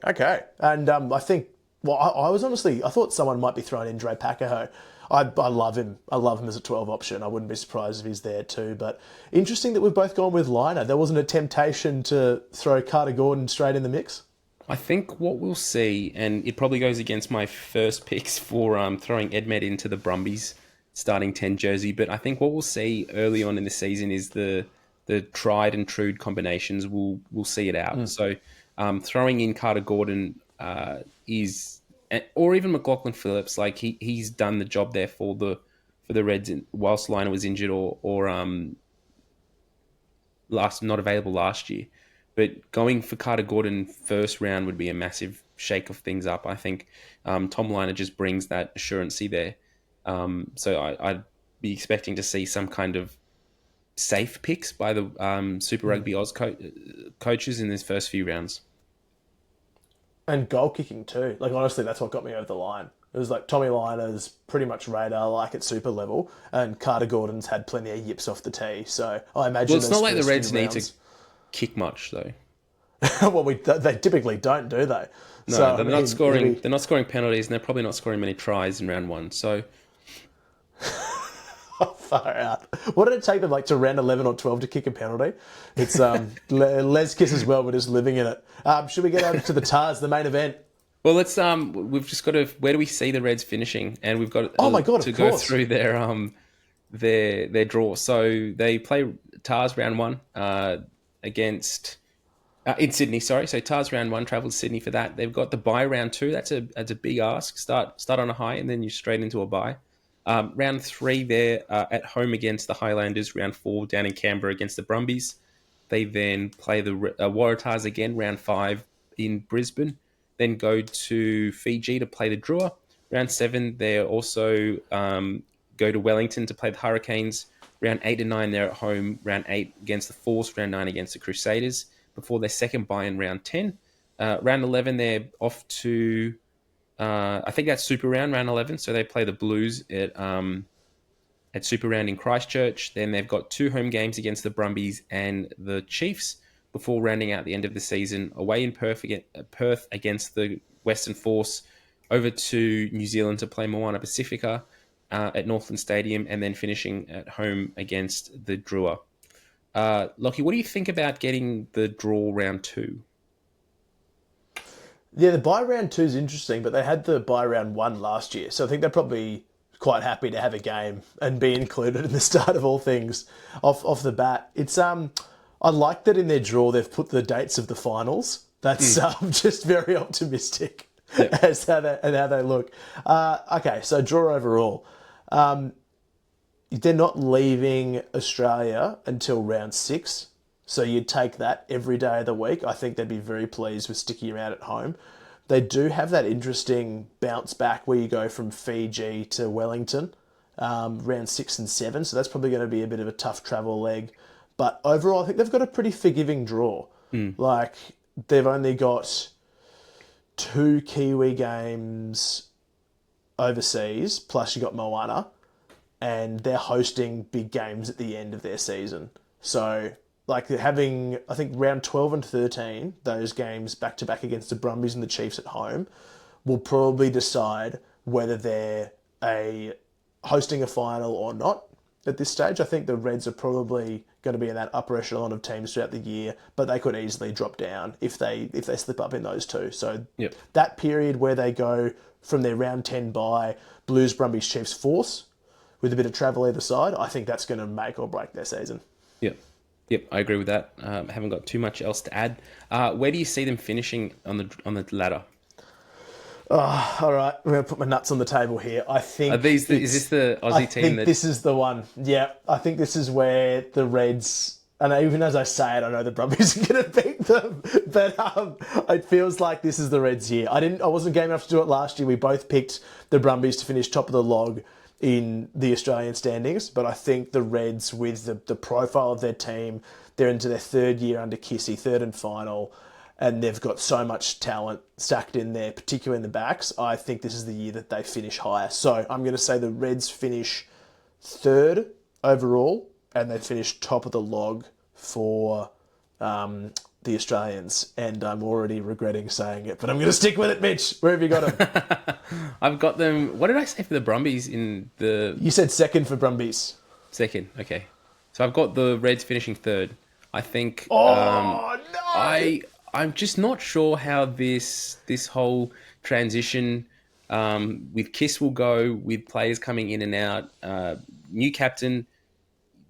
S4: And I think, I thought someone might be throwing in Dre Packerho. I love him. I love him as a 12 option. I wouldn't be surprised if he's there too. But interesting that we've both gone with Liner. There wasn't a temptation to throw Carter Gordon straight in the mix?
S5: I think what we'll see, and it probably goes against my first picks for throwing Edmed into the Brumbies starting 10 jersey, but I think what we'll see early on in the season is the tried and true combinations. We'll see it out. So throwing in Carter Gordon or even McLaughlin Phillips, like he's done the job there for the Reds whilst Liner was injured or not available last year. But going for Carter Gordon first round would be a massive shake of things up. I think Tom Liner just brings that assurancy there. So I'd be expecting to see some kind of safe picks by the Super Rugby Oz coaches in these first few rounds.
S4: And goal kicking too. Like, honestly, that's what got me over the line. It was like Tommy Liner's pretty much radar, like at super level, and Carter Gordon's had plenty of yips off the tee. So I imagine.
S5: Well, it's not like the Reds need to kick much, though.
S4: Well, they typically don't, do they?
S5: No,
S4: so,
S5: they're not scoring. They're not scoring penalties, and they're probably not scoring many tries in round one. So.
S4: Far out. What did it take them to round 11 or 12 to kick a penalty? It's Les Kiss as well. We're just living in it. Should we get over to the TARS, the main event?
S5: Well, let's. We've just got to. Where do we see the Reds finishing? And we've got to go through their draw. So they play TARS round one against in Sydney. Sorry, so TARS round one travel to Sydney for that. They've got the bye round two. That's a big ask. Start on a high and then you're straight into a bye. Round three, they're at home against the Highlanders. Round four, down in Canberra against the Brumbies. They then play the Waratahs again, round five in Brisbane. Then go to Fiji to play the Drua. Round seven, they also go to Wellington to play the Hurricanes. Round 8 and 9, they're at home. Round 8 against the Force. Round 9 against the Crusaders. Before their second bye in round 10. Round 11, they're off to... I think that's Super Round 11. So they play the Blues at Super Round in Christchurch. Then they've got 2 home games against the Brumbies and the Chiefs before rounding out the end of the season away in Perth against the Western Force, over to New Zealand to play Moana Pacifica at Northland Stadium, and then finishing at home against the Drua. Lachie, what do you think about getting the draw round 2?
S4: Yeah, the bye round 2 is interesting, but they had the bye round 1 last year, so I think they're probably quite happy to have a game and be included in the start of all things off the bat. It's I like that in their draw they've put the dates of the finals. That's just very optimistic as how they look. Okay, so draw overall. They're not leaving Australia until round 6. So you'd take that every day of the week. I think they'd be very pleased with sticking around at home. They do have that interesting bounce back where you go from Fiji to Wellington, round 6 and 7. So that's probably going to be a bit of a tough travel leg. But overall, I think they've got a pretty forgiving draw. Like, they've only got 2 Kiwi games overseas, plus you got Moana, and they're hosting big games at the end of their season. So... like having, I think, round 12 and 13, those games back-to-back against the Brumbies and the Chiefs at home, will probably decide whether they're hosting a final or not at this stage. I think the Reds are probably going to be in that upper echelon of teams throughout the year, but they could easily drop down if they slip up in those two. So that period where they go from their round 10 bye, Blues, Brumbies, Chiefs, Force, with a bit of travel either side, I think that's going to make or break their season.
S5: Yep, I agree with that. I haven't got too much else to add. Where do you see them finishing on the ladder?
S4: All right, I'm going to put my nuts on the table here. I think
S5: is this the Aussie team?
S4: This is the one. Yeah, I think this is where the Reds And even as I say it, I know the Brumbies are going to beat them. But it feels like this is the Reds' year. I wasn't game enough to do it last year. We both picked the Brumbies to finish top of the log in the Australian standings. But I think the Reds, with the profile of their team, they're into their third year under Kissy, third and final, and they've got so much talent stacked in there, particularly in the backs. I think this is the year that they finish higher. So I'm going to say the Reds finish third overall, and they finished top of the log for the Australians. And I'm already regretting saying it, but I'm going to stick with it, Mitch. Where have you got them?
S5: I've got them... What did I say for the Brumbies in the...
S4: You said second for Brumbies.
S5: Second, okay. So I've got the Reds finishing third. I think...
S4: Oh, no!
S5: I'm just not sure how this whole transition with Kiss will go, with players coming in and out, new captain...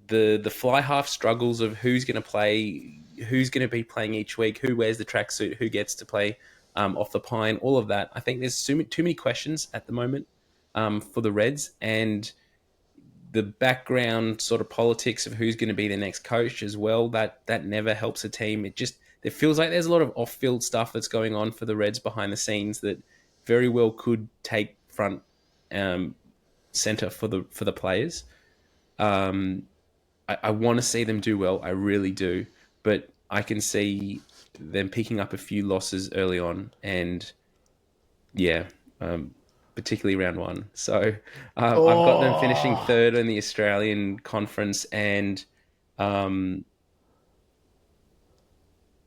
S5: The fly half struggles of who's going to play, who's going to be playing each week, who wears the tracksuit, who gets to play off the pine, all of that. I think there's too many questions at the moment for the Reds, and the background sort of politics of who's going to be the next coach as well. That never helps a team. It feels like there's a lot of off-field stuff that's going on for the Reds behind the scenes that very well could take front center for the players. I want to see them do well. I really do. But I can see them picking up a few losses early on. And, particularly round one. So I've got them finishing third in the Australian conference. And,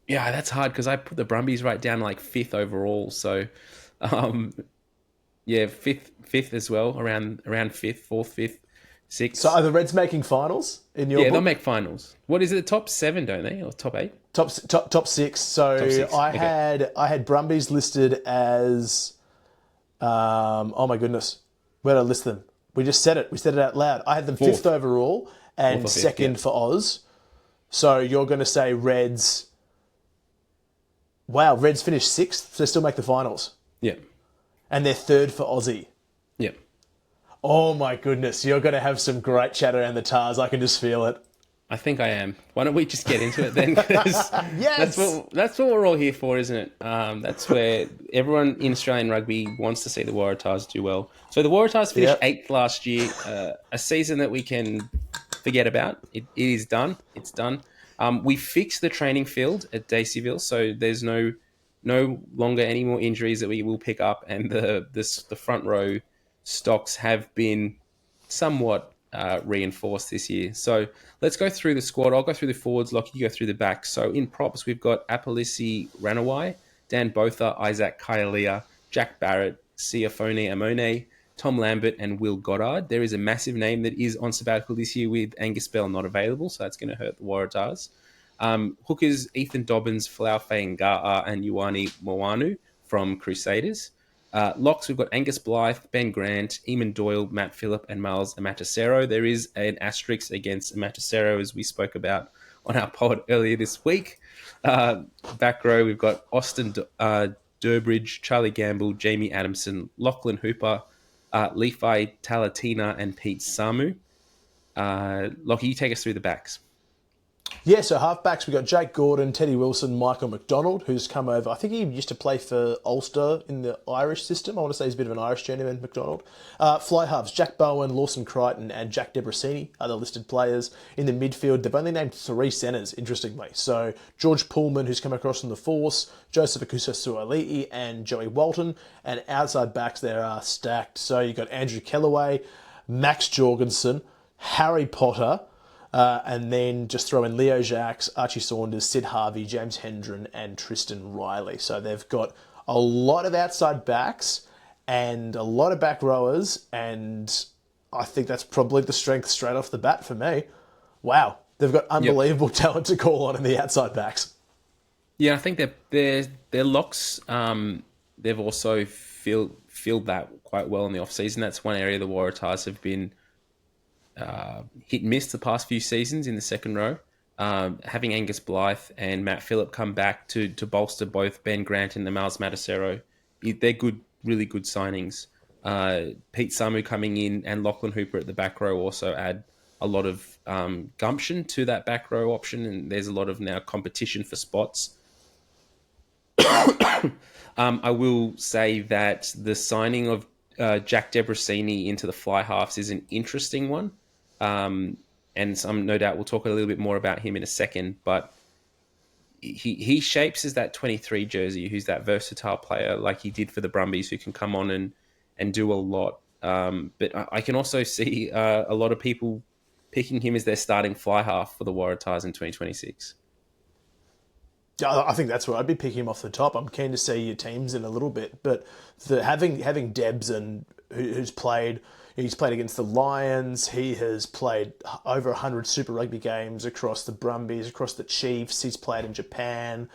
S5: that's hard because I put the Brumbies right down like fifth overall. So, fifth as well, around fifth, fourth, fifth. Six.
S4: So are the Reds making finals in your book?
S5: They'll make finals. What is it? The top 7, don't they? Or top 8?
S4: Top 6. So
S5: top six.
S4: I had Brumbies listed as oh my goodness. Where did I list them? We just said it. We said it out loud. I had them fifth overall and second for Oz. So you're going to say Reds. Wow, Reds finished sixth, so they still make the finals.
S5: Yeah.
S4: And they're third for Aussie.
S5: Yeah.
S4: Oh my goodness, you're going to have some great chat around the TARS. I can just feel it.
S5: I think I am. Why don't we just get into it then? 'Cause
S4: yes!
S5: That's what we're all here for, isn't it? That's where everyone in Australian rugby wants to see the Waratahs do well. So the Waratahs finished 8th last year, a season that we can forget about. It is done. It's done. We fixed the training field at Daceyville, so there's no longer any more injuries that we will pick up, and the front row stocks have been somewhat reinforced this year. So let's go through the squad. I'll go through the forwards, Lachie, you go through the backs. So in props, we've got Apalisi Ranawai, Dan Botha, Isaac Kaialia, Jack Barrett, Siafone Amone, Tom Lambert, and Will Goddard. There is a massive name that is on sabbatical this year with Angus Bell not available, so that's going to hurt the Waratahs. Hookers, Ethan Dobbins, Flaufe Nga'a, and Ioane Moanu from Crusaders. Locks, we've got Angus Blythe, Ben Grant, Eamon Doyle, Matt Phillip, and Miles Amatosero. There is an asterisk against Amatosero, as we spoke about on our pod earlier this week. Back row, we've got Austin Durbridge, Charlie Gamble, Jamie Adamson, Lachlan Hooper, Leafai Talatina, and Pete Samu. Lockie, you take us through the backs.
S4: Yeah, so halfbacks, we've got Jake Gordon, Teddy Wilson, Michael McDonald, who's come over. I think he used to play for Ulster in the Irish system. I want to say he's a bit of an Irish journeyman, McDonald. Fly halves, Jack Bowen, Lawson Crichton, and Jack Debrasini are the listed players. In the midfield, they've only named 3 centres, interestingly. So George Pullman, who's come across from the Force, Joseph Akusa-Suali'i, and Joey Walton. And outside backs, there are stacked. So you've got Andrew Kellaway, Max Jorgensen, Harry Potter, and then just throw in Leo Jacques, Archie Saunders, Sid Harvey, James Hendren, and Tristan Riley. So they've got a lot of outside backs and a lot of back rowers, and I think that's probably the strength straight off the bat for me. Wow, they've got unbelievable talent to call on in the outside backs.
S5: Yeah, I think their locks, they've also filled that quite well in the off-season. That's one area the Waratahs have been hit and miss the past few seasons in the second row. Having Angus Blythe and Matt Phillip come back to bolster both Ben Grant and the Miles Amatosero, they're good, really good signings. Pete Samu coming in and Lachlan Hooper at the back row also add a lot of gumption to that back row option, and there's a lot of now competition for spots. I will say that the signing of Jack Debrasini into the fly halves is an interesting one. And no doubt we'll talk a little bit more about him in a second, but he shapes as that 23 jersey, who's that versatile player like he did for the Brumbies, who can come on and do a lot. But I can also see a lot of people picking him as their starting fly half for the Waratahs in 2026.
S4: I think that's where I'd be picking him off the top. I'm keen to see your teams in a little bit, but having Debs and who's played, he's played against the Lions. He has played over 100 Super Rugby games across the Brumbies, across the Chiefs. He's played in Japan.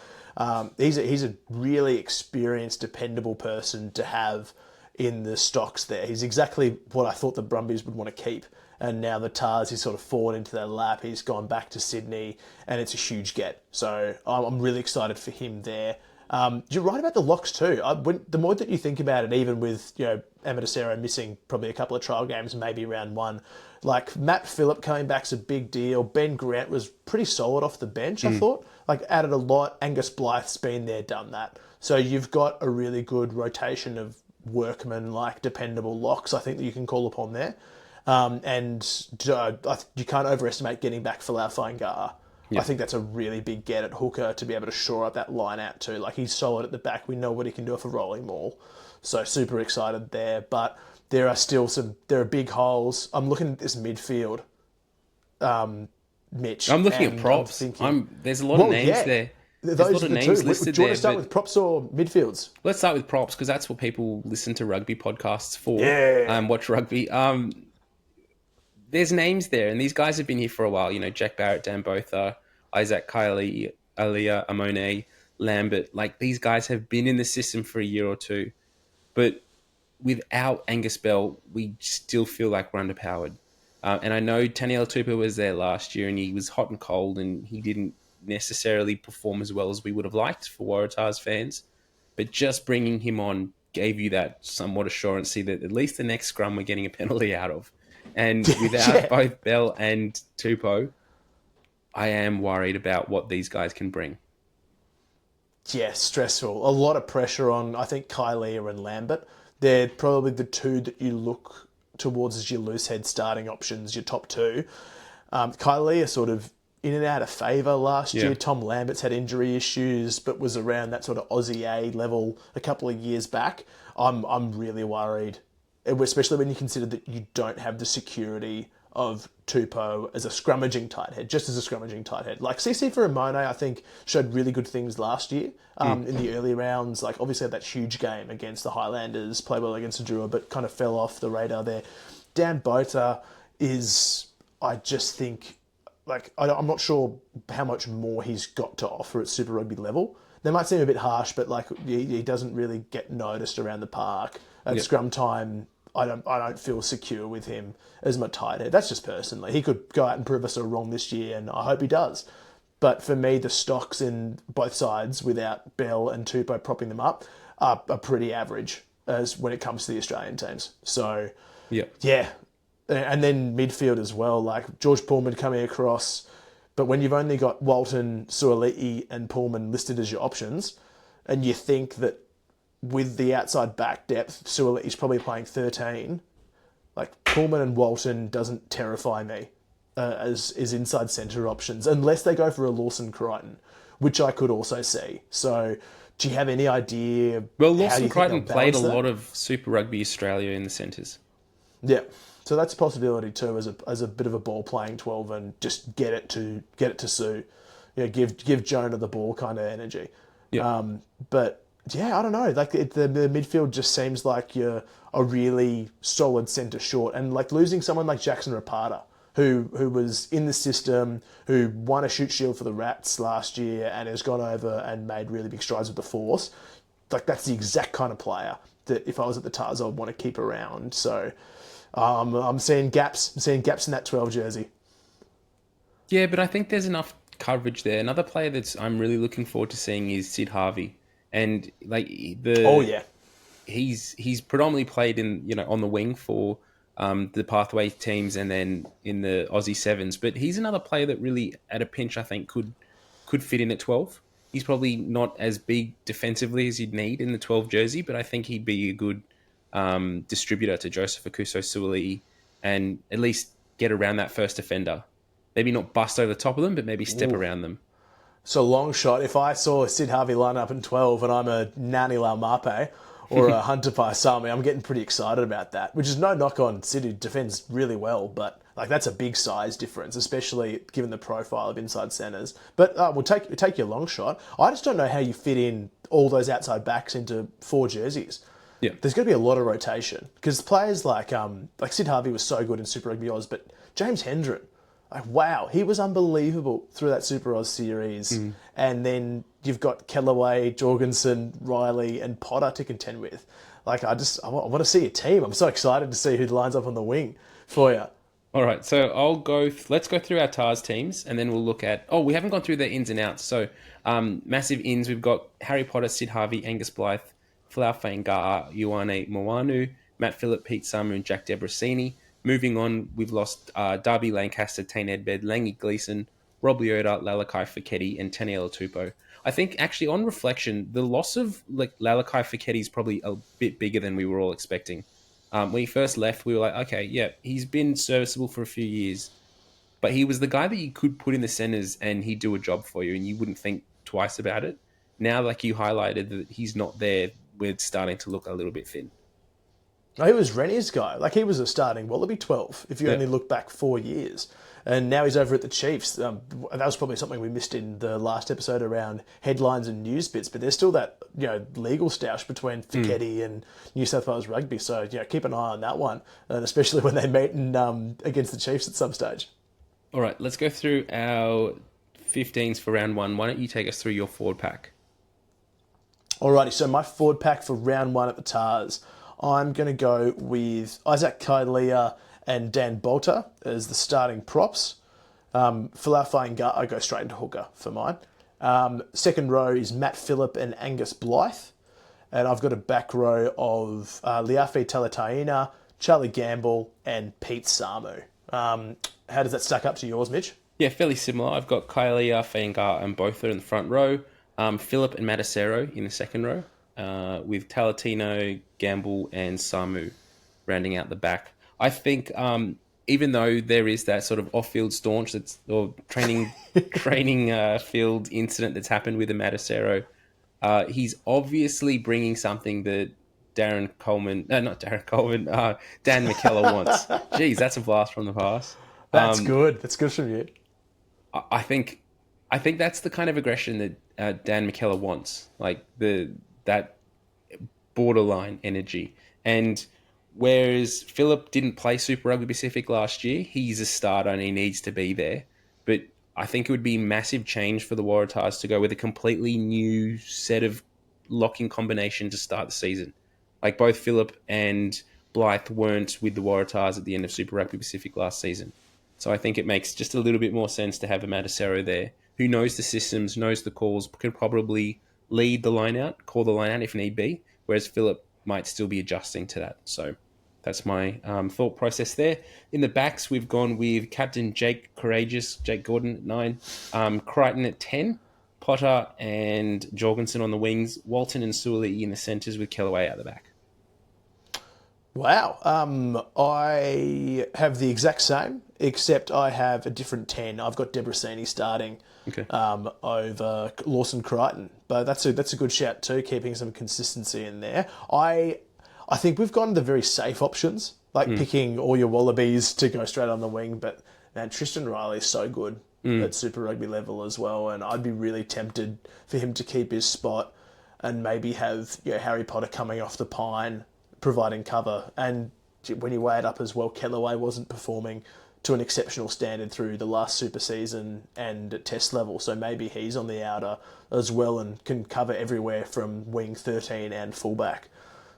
S4: He's a really experienced, dependable person to have in the stocks there. He's exactly what I thought the Brumbies would want to keep. And now the Tars, he's sort of fallen into their lap. He's gone back to Sydney, and it's a huge get. So I'm really excited for him there. You're right about the locks too. The more that you think about it, even with Amadasero missing probably a couple of trial games, maybe round one, like Matt Phillip coming back's a big deal. Ben Grant was pretty solid off the bench, I thought. Like added a lot. Angus Blythe's been there, done that. So you've got a really good rotation of workmen, like dependable locks, I think, that you can call upon there. And you can't overestimate getting back Folau Fainga'a. Yeah. I think that's a really big get at hooker to be able to shore up that line out too. Like he's solid at the back. We know what he can do off a rolling maul. So super excited there. But there are big holes. I'm looking at this midfield, Mitch.
S5: I'm looking at props. There's a lot of names there.
S4: There's a lot of names listed there. Do you want to start with props or midfields?
S5: Let's start with props because that's what people listen to rugby podcasts for.
S4: Yeah.
S5: Watch rugby. There's names there, and these guys have been here for a while. Jack Barrett, Dan Botha, Isaac Kiley, Aliyah Amone, Lambert. Like, these guys have been in the system for a year or two. But without Angus Bell, we still feel like we're underpowered. And I know Taniela Tupou was there last year, and he was hot and cold, and he didn't necessarily perform as well as we would have liked for Waratahs fans. But just bringing him on gave you that somewhat assurancy that at least the next scrum we're getting a penalty out of. And without both Bell and Tupou, I am worried about what these guys can bring.
S4: Yeah, stressful. A lot of pressure on, I think, Kylie and Lambert. They're probably the two that you look towards as your loose head starting options, your top two. Kylie are sort of in and out of favour last year. Tom Lambert's had injury issues, but was around that sort of Aussie A level a couple of years back. I'm really worried, especially when you consider that you don't have the security of Tupou as a scrummaging tight head, just as a scrummaging tight head. Like CC Faramone, I think, showed really good things last year in the early rounds. Like obviously had that huge game against the Highlanders, played well against Adrua, but kind of fell off the radar there. Dan Botha is, I just think, like I'm not sure how much more he's got to offer at Super Rugby level. They might seem a bit harsh, but like he doesn't really get noticed around the park. At scrum time, I don't feel secure with him as my tight head. That's just personally. He could go out and prove us all wrong this year, and I hope he does. But for me, the stocks in both sides, without Bell and Tupou propping them up, are pretty average as when it comes to the Australian teams. So, yeah. And then midfield as well, like George Pullman coming across. But when you've only got Walton, Suoliti and Pullman listed as your options, and you think that with the outside back depth, Suoliti's probably playing 13, like Pullman and Walton doesn't terrify me as inside centre options, unless they go for a Lawson Crichton, which I could also see. So do you have any idea?
S5: Well, Lawson Crichton played a lot of Super Rugby Australia in the centres.
S4: Yeah. So that's a possibility too, as a bit of a ball playing 12 and just get it to Sue, give Jonah the ball kind of energy. Yeah. But yeah, I don't know. Like the midfield just seems like you're a really solid centre short, and like losing someone like Jackson Rapata, who was in the system, who won a shoot shield for the Rats last year, and has gone over and made really big strides with the Force. Like that's the exact kind of player that if I was at the Tars, I'd want to keep around. So. I'm seeing gaps. I'm seeing gaps in that 12 jersey.
S5: Yeah, but I think there's enough coverage there. Another player that's I'm really looking forward to seeing is Sid Harvey, and like he's predominantly played in on the wing for the pathway teams and then in the Aussie Sevens. But he's another player that really, at a pinch, I think could fit in at 12. He's probably not as big defensively as you'd need in the 12 jersey, but I think he'd be a good distributor to Joseph Akuso-Suaalii and at least get around that first defender. Maybe not bust over the top of them, but maybe step around them.
S4: So long shot, if I saw Sid Harvey line up in 12 and I'm a Nani Laumape or a Hunter Paisami, I'm getting pretty excited about that, which is no knock on Sid, who defends really well, but like that's a big size difference, especially given the profile of inside centres. But we'll take your long shot. I just don't know how you fit in all those outside backs into 4 jerseys.
S5: Yeah.
S4: There's going to be a lot of rotation because players like Sid Harvey was so good in Super Rugby Oz, but James Hendren, like wow, he was unbelievable through that Super Oz series. And then you've got Kellaway, Jorgensen, Riley, and Potter to contend with. Like I want to see a team. I'm so excited to see who lines up on the wing for you.
S5: All right, so let's go through our TARS teams, and then we'll look at... Oh, we haven't gone through the ins and outs. So, massive ins, we've got Harry Potter, Sid Harvey, Angus Blythe, Folau Fainga'a, Ioane Moanu, Matt Phillip, Pete Samu, and Jack Debrasini. Moving on, we've lost Darby Lancaster, Tane Edbed, Langy Gleeson, Rob Leota, Lalakai Feketi, and Taniela Tupou. I think, actually, on reflection, the loss of Lalakai Feketi is probably a bit bigger than we were all expecting. When he first left, we were like, okay, yeah, he's been serviceable for a few years, but he was the guy that you could put in the centres and he'd do a job for you and you wouldn't think twice about it. Now, like you highlighted, that he's not there, we're starting to look a little bit thin.
S4: He was Rennie's guy. Like, he was a starting Wallaby 12, if you only look back 4 years. And now he's over at the Chiefs. That was probably something we missed in the last episode around headlines and news bits, but there's still that, legal stoush between Feketi and New South Wales Rugby. So, keep an eye on that one, and especially when they meet against the Chiefs at some stage.
S5: All right, let's go through our 15s for round 1. Why don't you take us through your forward pack?
S4: Alrighty, so my forward pack for round 1 at the TARS, I'm going to go with Isaac Kailea and Dan Bolter as the starting props. Folau Fainga'a, I go straight into hooker for mine. Second row is Matt Phillip and Angus Blythe. And I've got a back row of Liafi Talataina, Charlie Gamble, and Pete Samu. How does that stack up to yours, Mitch?
S5: Yeah, fairly similar. I've got Kailea, Fainga'a, and Bolter in the front row. Phillip and Matasero in the second row. With Talatino, Gamble, and Samu rounding out the back. I think even though there is that sort of off-field staunch or training field incident that's happened with the Matasero, he's obviously bringing something that Dan McKellar wants. Jeez, that's a blast from the past.
S4: That's good. That's good from you.
S5: I think that's the kind of aggression that Dan McKellar wants, like that borderline energy. And whereas Phillip didn't play Super Rugby Pacific last year, he's a starter and he needs to be there. But I think it would be massive change for the Waratahs to go with a completely new set of locking combination to start the season. Like both Phillip and Blythe weren't with the Waratahs at the end of Super Rugby Pacific last season. So I think it makes just a little bit more sense to have a Matasero there who knows the systems, knows the calls, can probably lead the line out, call the line out if need be, whereas Phillip might still be adjusting to that. So that's my thought process there. In the backs, we've gone with Captain Jake Gordon at 9, Crichton at 10, Potter and Jorgensen on the wings, Walton and Suaalii in the centres with Kellaway out the back.
S4: Wow. I have the exact same, except I have a different 10. I've got Debrasini starting over Lawson Crichton. But that's a good shout too, keeping some consistency in there. I think we've gone the very safe options, like picking all your Wallabies to go straight on the wing. But man, Tristan Riley is so good at Super Rugby level as well, and I'd be really tempted for him to keep his spot and maybe have Harry Potter coming off the pine, providing cover. And when you weigh it up as well, Kellaway wasn't performing to an exceptional standard through the last super season and at test level, so maybe he's on the outer as well and can cover everywhere from wing 13 and fullback.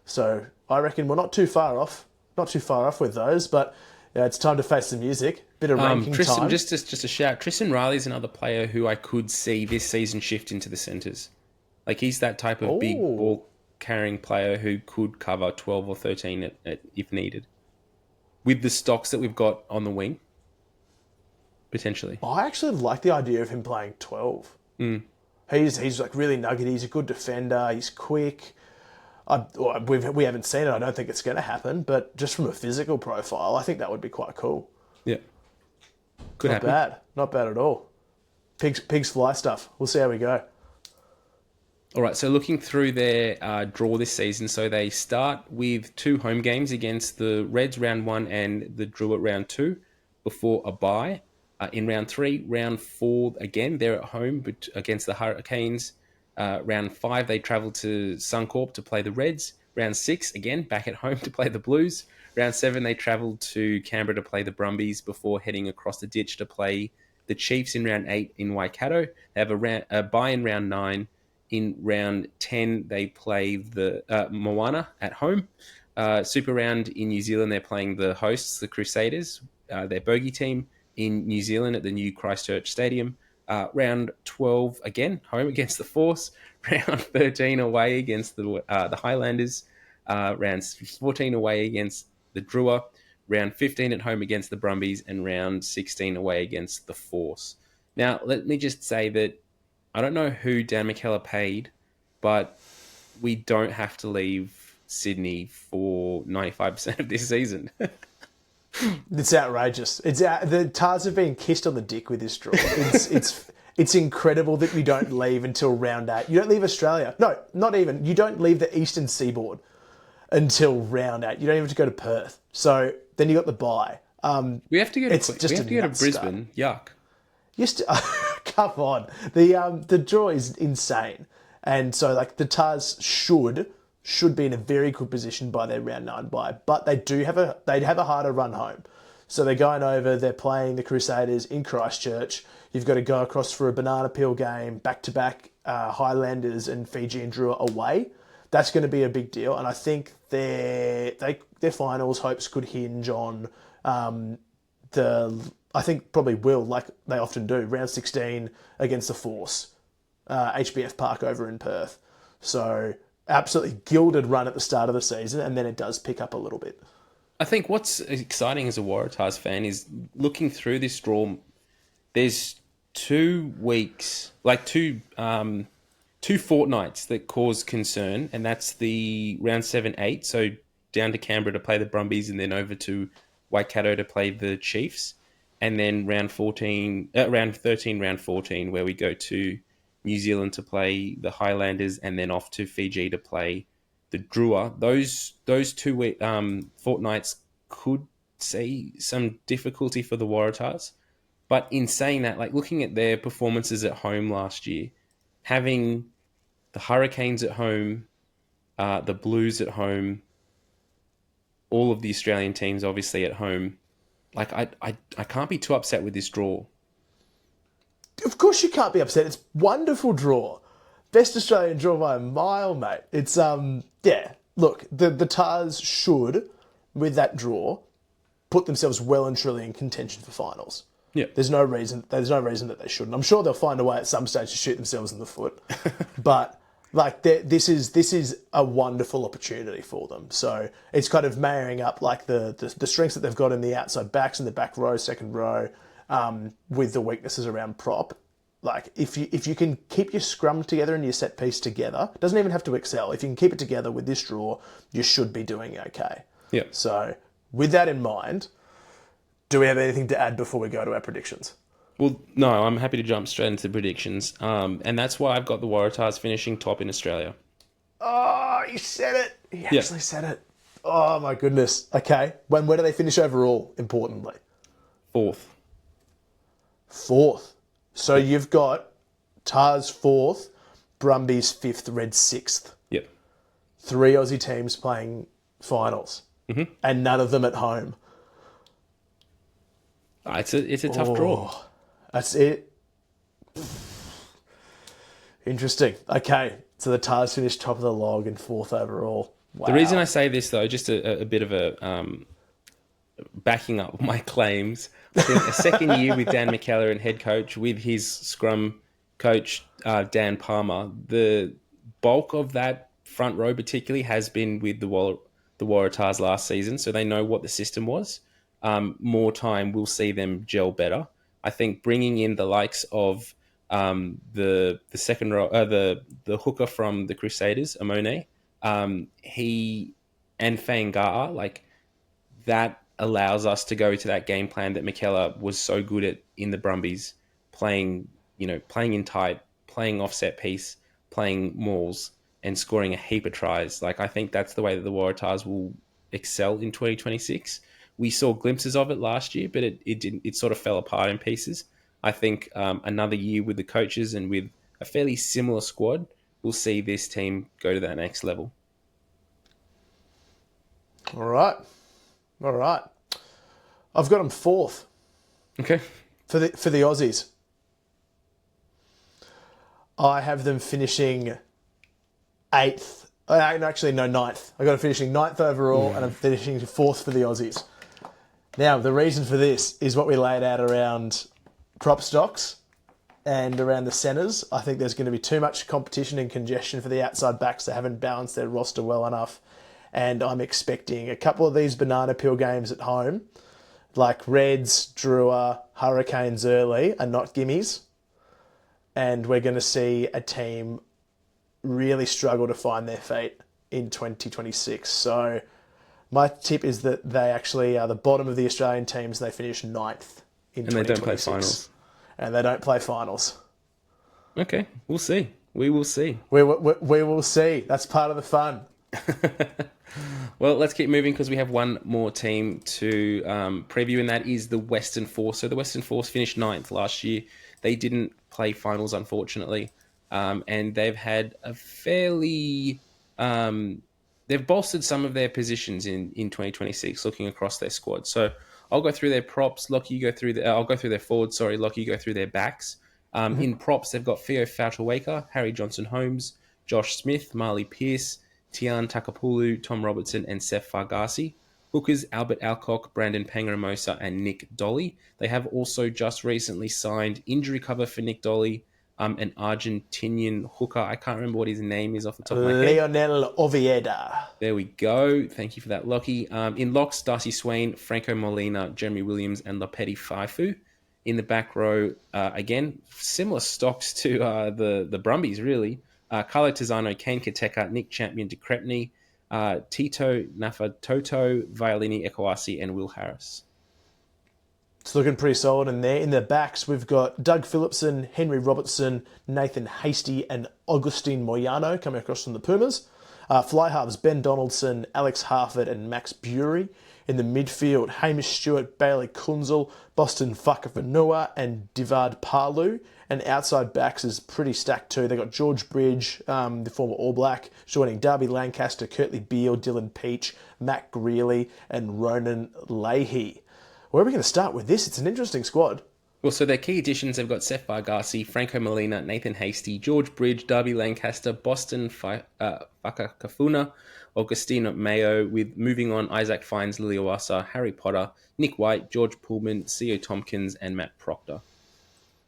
S4: So I reckon we're not too far off with those, but it's time to face the music. Bit of ranking time.
S5: Just a shout. Tristan Riley's another player who I could see this season shift into the centres. Like he's that type of big ball carrying player who could cover 12 or 13 if needed. with the stocks that we've got on the wing, potentially.
S4: I actually like the idea of him playing 12. He's like really nuggety. He's a good defender. He's quick. We haven't seen it. I don't think it's going to happen. But just from a physical profile, I think that would be quite cool.
S5: Yeah. Could happen.
S4: Not bad at all. Pigs fly stuff. We'll see how we go.
S5: All right, so looking through their draw this season, so they start with 2 home games against the Reds round 1 and the Drua round 2 before a bye. In round 3, round 4, again, they're at home against the Hurricanes. Round 5, they travel to Suncorp to play the Reds. Round 6, again, back at home to play the Blues. Round 7, they travel to Canberra to play the Brumbies before heading across the ditch to play the Chiefs in round 8 in Waikato. They have a bye in round 9. In round 10, they play the Moana at home. Super round in New Zealand, they're playing the hosts, the Crusaders, their bogey team in New Zealand at the new Christchurch Stadium. Round 12, again, home against the Force. Round 13 away against the Highlanders. Round 14 away against the Drua. Round 15 at home against the Brumbies. And round 16 away against the Force. Now, let me just say that I don't know who Dan McKellar paid, but we don't have to leave Sydney for 95% of this season.
S4: It's outrageous. The Tars have been kissed on the dick with this draw. It's incredible that you don't leave until round 8. You don't leave Australia. No, not even. You don't leave the Eastern Seaboard until round 8. You don't even have to go to Perth. So then you got the bye.
S5: We have to go to Brisbane. Yuck.
S4: Come on. The draw is insane. And so like the Tars should be in a very good position by their round 9 bye, but they'd have a harder run home. So they're going over, they're playing the Crusaders in Christchurch. You've got to go across for a banana peel game, back-to-back Highlanders and Fiji and Drua away. That's going to be a big deal. And I think their finals hopes could hinge on I think probably will, like they often do, round 16 against the Force, HBF Park over in Perth. So absolutely gilded run at the start of the season, and then it does pick up a little bit.
S5: I think what's exciting as a Waratahs fan is looking through this draw. There's 2 weeks, like two fortnights that cause concern, and that's the round 7-8. So down to Canberra to play the Brumbies, and then over to Waikato to play the Chiefs, and then round 13, round 14, where we go to New Zealand to play the Highlanders, and then off to Fiji to play the Drua. Those 2 fortnights could see some difficulty for the Waratahs. But in saying that, like looking at their performances at home last year, having the Hurricanes at home, the Blues at home, all of the Australian teams obviously at home, like I can't be too upset with this draw.
S4: Of course you can't be upset. It's wonderful draw. Best Australian draw by a mile, mate. It's look, the Tars should, with that draw, put themselves well and truly in contention for finals.
S5: Yeah.
S4: There's no reason that they shouldn't. I'm sure they'll find a way at some stage to shoot themselves in the foot. But like this is a wonderful opportunity for them. So it's kind of marrying up like the strengths that they've got in the outside backs in the back row, second row, with the weaknesses around prop. Like if you can keep your scrum together and your set piece together, doesn't even have to excel. If you can keep it together with this draw, you should be doing okay.
S5: Yeah.
S4: So with that in mind, do we have anything to add before we go to our predictions?
S5: Well, no, I'm happy to jump straight into the predictions. And that's why I've got the Waratahs finishing top in Australia.
S4: Oh, you said it. You actually said it. Oh, my goodness. Okay. Where do they finish overall, importantly?
S5: 4th.
S4: So you've got Tars 4th, Brumbies 5th, Reds 6th.
S5: Yep.
S4: 3 Aussie teams playing finals.
S5: Mm-hmm.
S4: And none of them at home.
S5: It's a tough draw.
S4: That's it. Interesting. Okay, so the Tars finished top of the log and 4th overall. Wow.
S5: The reason I say this, though, just a bit of a backing up my claims. I think a second year with Dan McKellar and head coach, with his scrum coach, Dan Palmer, the bulk of that front row particularly has been with the Waratahs last season, so they know what the system was. more time, we'll see them gel better. I think bringing in the likes of the second row, the hooker from the Crusaders, Amone, he and Fanga'a, like that allows us to go to that game plan that Michaela was so good at in the Brumbies, playing in tight, playing offset piece, playing mauls, and scoring a heap of tries. Like I think that's the way that the Waratahs will excel in 2026. We saw glimpses of it last year, but it didn't. It sort of fell apart in pieces. I think another year with the coaches and with a fairly similar squad, we'll see this team go to that next level.
S4: All right. I've got them fourth.
S5: Okay.
S4: For the Aussies. I have them finishing eighth. Actually, no, ninth. I got them finishing ninth overall, and I'm finishing fourth for the Aussies. Now, the reason for this is what we laid out around prop stocks and around the centres. I think there's going to be too much competition and congestion for the outside backs that haven't balanced their roster well enough. And I'm expecting a couple of these banana peel games at home, like Reds, Drua, Hurricanes early, are not gimmies. And we're going to see a team really struggle to find their feet in 2026. So my tip is that they actually are the bottom of the Australian teams. They finish ninth in 2026. And they don't play finals. And they don't play finals.
S5: Okay, we'll see. We will see.
S4: We will see. That's part of the fun.
S5: Well, let's keep moving because we have one more team to preview, and that is the Western Force. So the Western Force finished ninth last year. They didn't play finals, unfortunately, and they've had a fairly... they've bolstered some of their positions in 2026, looking across their squad. So I'll go through their props. Lachie, you go through I'll go through their forwards. Sorry, Lachie, you go through their backs. In props, they've got Theo Fautawaka, Harry Johnson-Holmes, Josh Smith, Marley Pearce, Tian Takapulu, Tom Robertson, and Seth Fargasi. Hookers, Albert Alcock, Brandon Pangramosa, and Nick Dolly. They have also just recently signed injury cover for Nick Dolly, an Argentinian hooker. I can't remember what his name is off the top of my head.
S4: Leonel Ovieda.
S5: There we go. Thank you for that, Lachie. In locks, Darcy Swain, Franco Molina, Jeremy Williams, and Lapeti Faifu. In the back row, again, similar stocks to the Brumbies, really. Carlo Tizzano, Kane Kateka, Nick Champion, DeCrepney, Tito Nafatoto, Violini Ekwasi, and Will Harris.
S4: It's looking pretty solid in there. In the backs, we've got Doug Phillipson, Henry Robertson, Nathan Hasty, and Augustine Moyano coming across from the Pumas. Fly halves, Ben Donaldson, Alex Harford, and Max Bury. In the midfield, Hamish Stewart, Bailey Kunzel, Boston Whakafanua, and Divard Palu. And outside backs is pretty stacked too. They've got George Bridge, the former All Black, joining Darby Lancaster, Curtly Beale, Dylan Peach, Matt Greeley, and Ronan Leahy. Where are we going to start with this? It's an interesting squad.
S5: Well, so their key additions, they've got Seth Fargasi, Franco Molina, Nathan Hasty, George Bridge, Darby Lancaster, Boston Whakafuna, Augustine Mayo, with moving on Isaac Fines, Liliawasa, Harry Potter, Nick White, George Pullman, C.O. Tompkins, and Matt Proctor.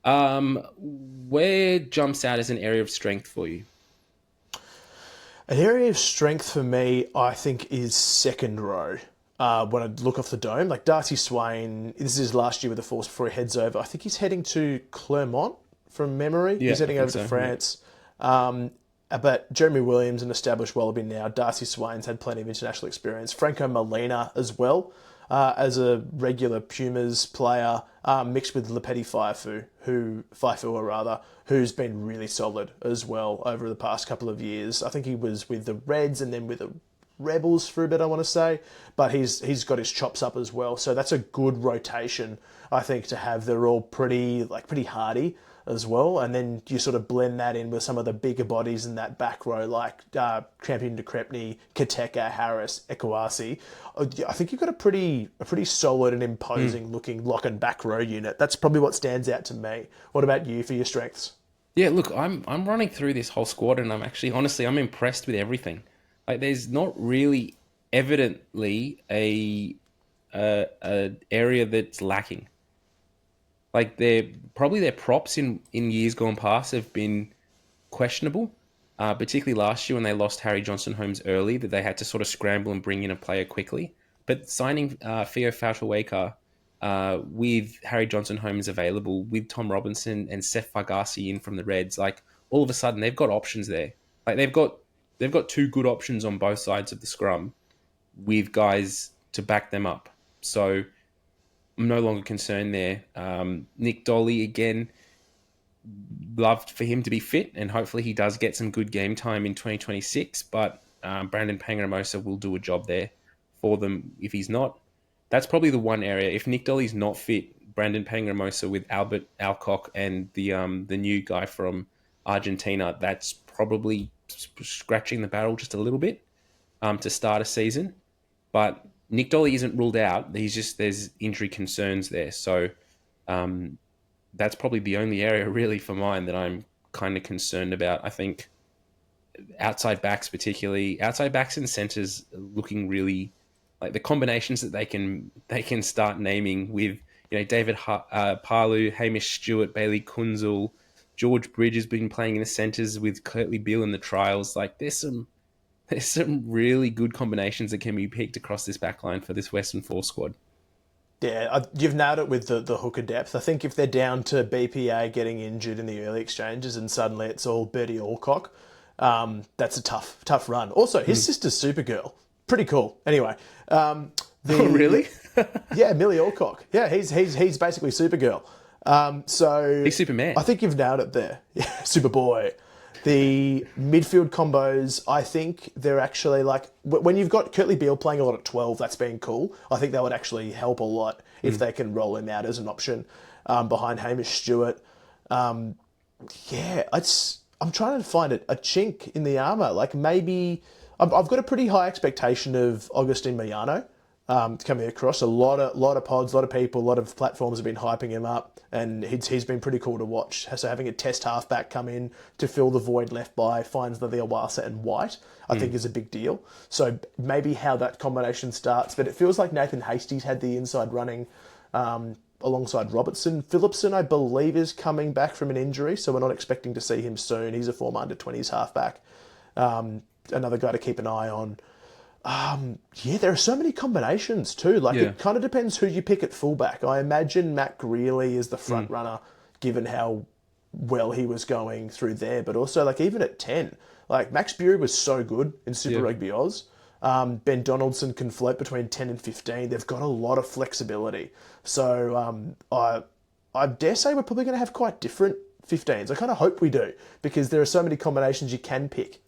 S5: Where jumps out as an area of strength for you?
S4: An area of strength for me, I think, is second row. When I look off the dome, like Darcy Swain, this is his last year with the Force before he heads over. I think he's heading to Clermont from memory. Yeah, he's heading over to France. But Jeremy Williams, an established Wallaby now. Darcy Swain's had plenty of international experience. Franco Molina as well, as a regular Pumas player, mixed with Lapeti Faifu, who's been really solid as well over the past couple of years. I think he was with the Reds and then with the Rebels for a bit, I want to say, but he's got his chops up as well. So that's a good rotation, I think, to have. They're all pretty hardy as well, and then you sort of blend that in with some of the bigger bodies in that back row, like Champion DeCrepney, Kateka, Harris, Ekwasi. I think you've got a pretty solid and imposing looking lock and back row unit. That's probably what stands out to me. What about you for your strengths?
S5: Yeah, look, I'm running through this whole squad, and I'm impressed with everything. Like, there's not really evidently a area that's lacking. Like, their props in years gone past have been questionable, particularly last year when they lost Harry Johnson-Holmes early, that they had to sort of scramble and bring in a player quickly. But signing Theo Fauteuweka with Harry Johnson-Holmes available, with Tom Robinson and Seth Fargasi in from the Reds, like all of a sudden they've got options there. Like they've got two good options on both sides of the scrum with guys to back them up. So I'm no longer concerned there. Nick Dolly, again, loved for him to be fit, and hopefully he does get some good game time in 2026, but Brandon Pangramosa will do a job there for them if he's not. That's probably the one area. If Nick Dolly's not fit, Brandon Pangramosa with Albert Alcock and the new guy from Argentina, that's probably scratching the barrel just a little bit to start a season. But Nick Dolly isn't ruled out. There's injury concerns there. So that's probably the only area really for mine that I'm kind of concerned about. I think outside backs and centres looking really like the combinations that they can start naming with, David Parlu, Hamish Stewart, Bailey Kunzel, George Bridge has been playing in the centres with Curtly Beale in the trials. Like there's some really good combinations that can be picked across this backline for this Western Force squad.
S4: Yeah, you've nailed it with the hooker depth. I think if they're down to BPA getting injured in the early exchanges and suddenly it's all Bertie Alcock, that's a tough run. Also, his sister's Supergirl. Pretty cool. Anyway.
S5: Oh, really?
S4: Yeah, Millie Alcock. Yeah, he's basically Supergirl. So
S5: he's Superman.
S4: I think you've nailed it there. Yeah, Superboy. The midfield combos, I think they're actually like, when you've got Curtly Beale playing a lot at 12, that's been cool. I think that would actually help a lot if they can roll him out as an option behind Hamish Stewart. I'm trying to find a chink in the armour. Like maybe, I've got a pretty high expectation of Augustine Moyano coming across. A lot of pods, a lot of people, a lot of platforms have been hyping him up, and he's been pretty cool to watch. So having a test halfback come in to fill the void left by Fines Leviawasa and White, I think is a big deal. So maybe how that combination starts, but it feels like Nathan Hastie's had the inside running alongside Robertson. Phillipson, I believe, is coming back from an injury, so we're not expecting to see him soon. He's a former under-20s halfback. Another guy to keep an eye on. There are so many combinations too. It kind of depends who you pick at fullback. I imagine Matt Greeley is the front runner, given how well he was going through there. But also, even at 10, Max Bury was so good in Super Rugby Oz. Ben Donaldson can float between 10 and 15. They've got a lot of flexibility. So I dare say we're probably going to have quite different 15s. I kind of hope we do, because there are so many combinations you can pick.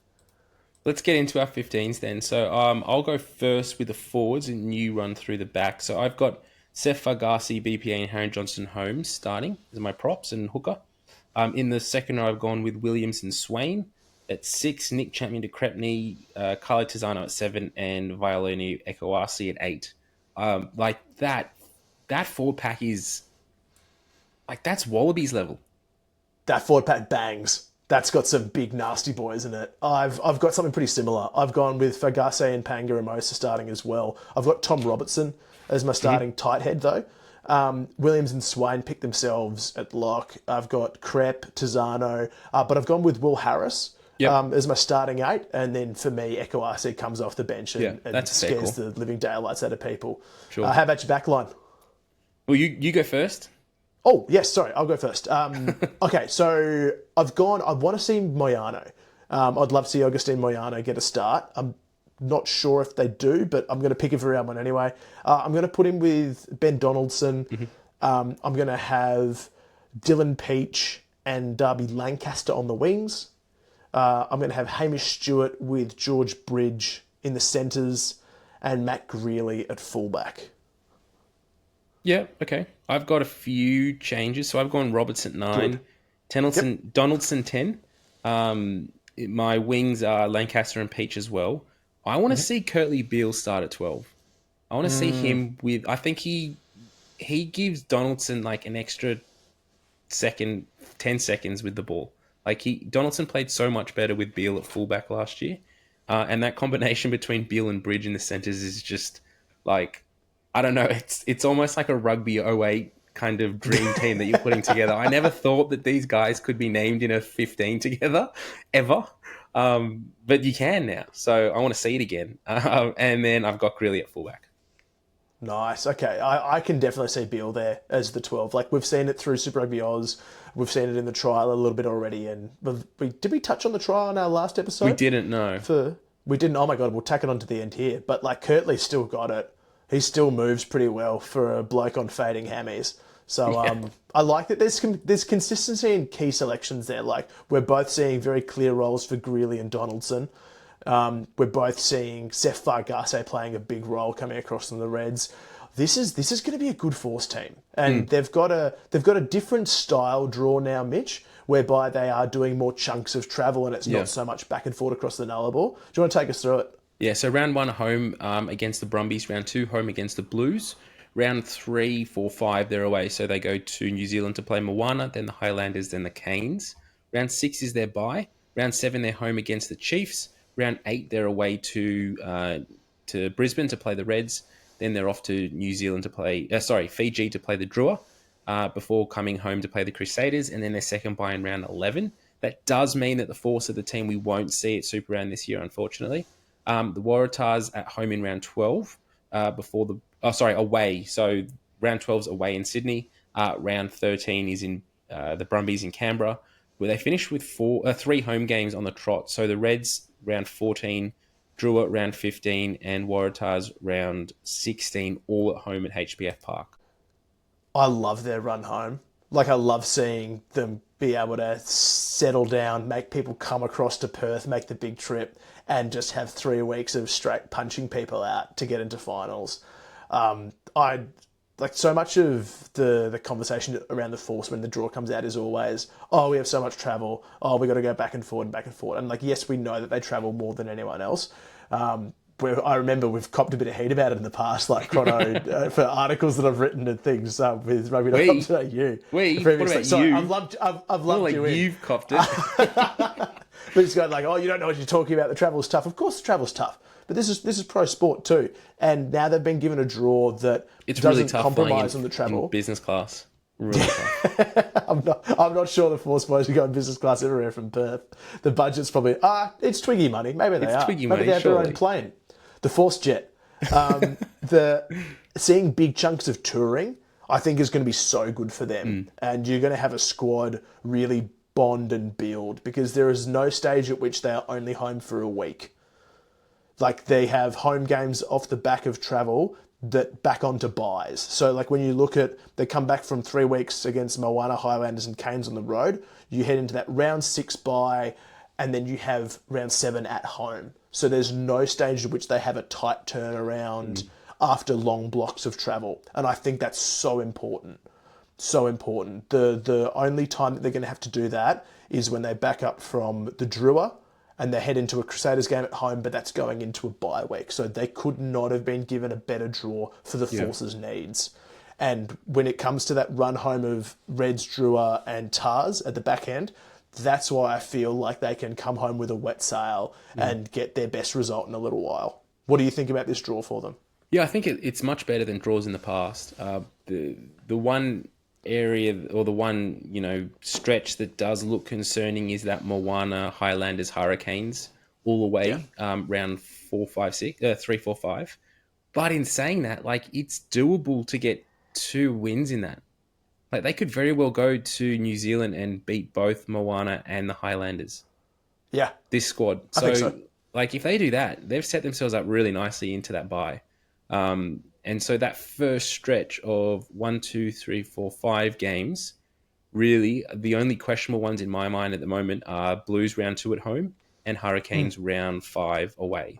S5: Let's get into our 15s then. So I'll go first with the forwards and you run through the back. So I've got Seth Fargasi, BPA and Harry Johnson-Holmes starting as my props and hooker. In the second row, I've gone with Williams and Swain. At 6, Nick Chapman to Crepney, Carly Tizano at 7 and Violoni Ekowasi at 8. That forward pack is... that's Wallabies level.
S4: That forward pack bangs. That's got some big nasty boys in it. I've got something pretty similar. I've gone with Fagase and Pangaremosa starting as well. I've got Tom Robertson as my starting tight head though. Williams and Swain pick themselves at lock. I've got Crep, Tizano, but I've gone with Will Harris as my starting 8. And then for me, Ekowasi comes off the bench and scares the living daylights out of people. Sure. How about your back line?
S5: Well, you go first.
S4: Oh, yes, sorry, I'll go first. Okay, so I want to see Moyano. I'd love to see Augustine Moyano get a start. I'm not sure if they do, but I'm going to pick him for round 1 anyway. I'm going to put him with Ben Donaldson. I'm going to have Dylan Peach and Darby Lancaster on the wings. I'm going to have Hamish Stewart with George Bridge in the centres and Matt Greeley at fullback.
S5: Yeah, okay. I've got a few changes. So I've gone Robertson 9, Donaldson 10. My wings are Lancaster and Peach as well. I want to see Curtly Beale start at 12. I want to see him with... I think he gives Donaldson an extra 10 seconds with the ball. Donaldson played so much better with Beale at fullback last year. And that combination between Beale and Bridge in the centres is just I don't know, it's almost like a Rugby 08 kind of dream team that you're putting together. I never thought that these guys could be named in a 15 together, ever. But you can now. So I want to see it again. And then I've got Greeley at fullback.
S4: Nice. Okay, I can definitely see Beale there as the 12. Like, we've seen it through Super Rugby Oz. We've seen it in the trial a little bit already. And did we touch on the trial in our last episode?
S5: We didn't know.
S4: We didn't. Oh my God, we'll tack it on to the end here. But like, Kirtley's still got it. He still moves pretty well for a bloke on fading hammies. So I like that there's consistency in key selections there. Like, we're both seeing very clear roles for Greeley and Donaldson. We're both seeing Seth Fargase playing a big role coming across from the Reds. This is going to be a good Force team, and they've got a different style draw now, Mitch, whereby they are doing more chunks of travel, and it's not so much back and forth across the Nullarbor. Do you want to take us through it?
S5: Yeah. So round 1 home against the Brumbies. Round 2 home against the Blues. Round 3, 4, 5 they're away, so they go to New Zealand to play Moana, then the Highlanders, then the Canes. Round 6 is their bye. Round 7 they're home against the Chiefs. Round 8, they're away to Brisbane to play the Reds. Then they're off to New Zealand to play, Fiji to play the Drua, before coming home to play the Crusaders. And then their second bye in round 11. That does mean that the Force of the team we won't see at Super Round this year, unfortunately. The Waratahs at home in round 12, away. So round 12's away in Sydney. Round 13 is in the Brumbies in Canberra, where they finished with 3 home games on the trot. So the Reds round 14, Drua round 15, and Waratahs round 16, all at home at HBF Park.
S4: I love their run home. Like, I love seeing them be able to settle down, make people come across to Perth, make the big trip, and just have 3 weeks of straight punching people out to get into finals. Like, so much of the conversation around the Force when the draw comes out is always, oh, we have so much travel. Oh, we got to go back and forward and back and forward. And like, yes, we know that they travel more than anyone else. I remember we've copped a bit of heat about it in the past, like Chrono, for articles that I've written and things with Rugby.com today.
S5: What about you?
S4: I've loved you in.
S5: You've copped it.
S4: But it's got like, oh, you don't know what you're talking about. The travel's tough. Of course, the travel's tough. But this is pro sport too. And now they've been given a draw that doesn't
S5: really tough
S4: compromise on the travel.
S5: In business class. Really tough.
S4: I'm not sure the Force boys are going business class everywhere from Perth. The budget's probably it's Twiggy money. Maybe they are.
S5: Twiggy
S4: Maybe
S5: money,
S4: they have their
S5: surely.
S4: own plane. The Force jet. Seeing big chunks of touring, I think, is going to be so good for them. And you're going to have a squad really bond and build, because there is no stage at which they are only home for a week. Like, they have home games off the back of travel that back onto buys. So like, when you look at, they come back from 3 weeks against Moana, Highlanders and Canes on the road, you head into that round 6 bye, and then you have round 7 at home. So there's no stage at which they have a tight turnaround after long blocks of travel. And I think that's so important. So important. The only time that they're going to have to do that is when they back up from the Drua and they head into a Crusaders game at home, but that's going into a bye week. So they could not have been given a better draw for the Force's needs. And when it comes to that run home of Reds, Drua and Tars at the back end, that's why I feel like they can come home with a wet sail and get their best result in a little while. What do you think about this draw for them?
S5: Yeah, I think it's much better than draws in the past. The one area, or the one stretch that does look concerning is that Moana, Highlanders, Hurricanes all away, round 4, 5, 6, 3, 4, 5. But in saying that, like, it's doable to get 2 wins in that. Like, they could very well go to New Zealand and beat both Moana and the Highlanders.
S4: Yeah,
S5: this squad.
S4: I think so.
S5: Like, if they do that, they've set themselves up really nicely into that bye. And so that first stretch of 1, 2, 3, 4, 5 games, really, the only questionable ones in my mind at the moment are Blues round 2 at home and Hurricanes round 5 away.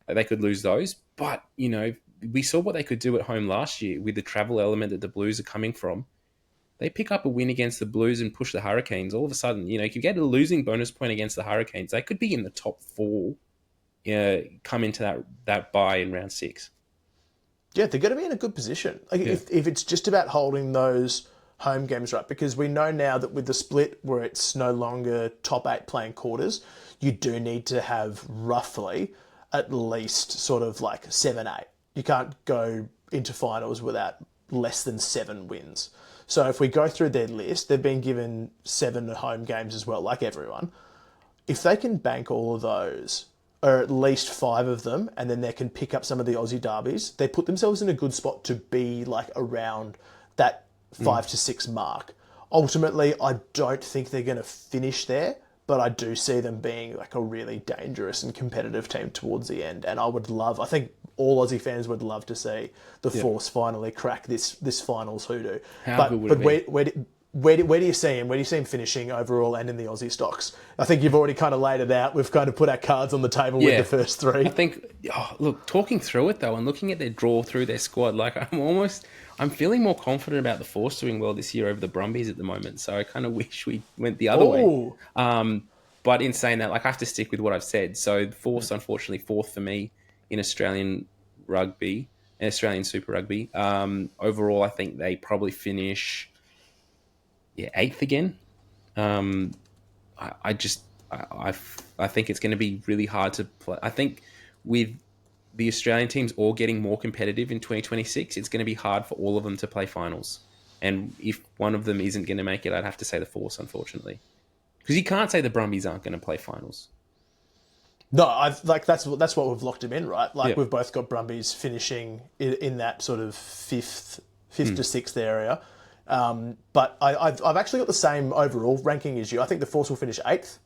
S5: They could lose those, but, we saw what they could do at home last year with the travel element that the Blues are coming from. They pick up a win against the Blues and push the Hurricanes. All of a sudden, if you get a losing bonus point against the Hurricanes, they could be in the top 4, come into that bye in round 6.
S4: Yeah, they're going to be in a good position. Like, if it's just about holding those home games right, because we know now that with the split where it's no longer top 8 playing quarters, you do need to have roughly at least sort of like 7, 8. You can't go into finals without less than 7 wins. So if we go through their list, they've been given 7 home games as well, like everyone. If they can bank all of those, or at least 5 of them, and then they can pick up some of the Aussie derbies, they put themselves in a good spot to be like around that 5 to 6 mark. Ultimately, I don't think they're going to finish there, but I do see them being like a really dangerous and competitive team towards the end. And I think all Aussie fans would love to see the Force finally crack this finals hoodoo.
S5: How good would it be?
S4: Where do you see him? Where do you see him finishing overall and in the Aussie stocks? I think you've already kind of laid it out. We've kind of put our cards on the table with the first 3.
S5: I think, look, talking through it though and looking at their draw through their squad, like I'm feeling more confident about the Force doing well this year over the Brumbies at the moment. So I kind of wish we went the other way. But in saying that, like, I have to stick with what I've said. So the Force, unfortunately, 4th for me in Australian rugby, Australian Super Rugby. Overall, I think they probably finish 8th again. I think it's going to be really hard to play. I think with the Australian teams all getting more competitive in 2026, it's going to be hard for all of them to play finals. And if one of them isn't going to make it, I'd have to say the Force, unfortunately, because you can't say the Brumbies aren't going to play finals.
S4: No, that's what we've locked him in, right? Like we've both got Brumbies finishing in that sort of fifth to 6th area. But I've actually got the same overall ranking as you. I think the Force will finish 8th.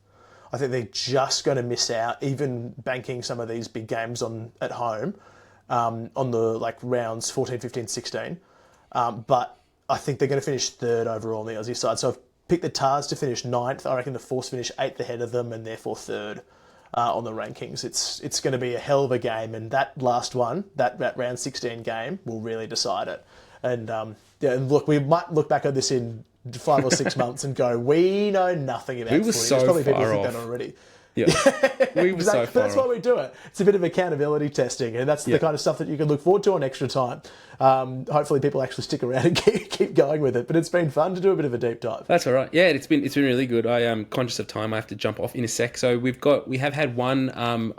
S4: I think they're just going to miss out, even banking some of these big games at home, on the rounds 14, 15, 16. But I think they're going to finish 3rd overall on the Aussie side. So I've picked the Tars to finish 9th. I reckon the Force finish 8th ahead of them and therefore 3rd on the rankings. It's going to be a hell of a game, and that last one, that round 16 game, will really decide it. And and look, we might look back at this in 5 or 6 months and go, we know nothing about footy.
S5: So
S4: There's probably
S5: far
S4: people think
S5: off.
S4: that already.
S5: Yeah, we were so far
S4: But that's why we do it. It's a bit of accountability testing, and that's the kind of stuff that you can look forward to on Extra Time. Hopefully people actually stick around and keep going with it. But it's been fun to do a bit of a deep dive.
S5: That's all right. Yeah, it's been really good. I am conscious of time. I have to jump off in a sec. So we have had one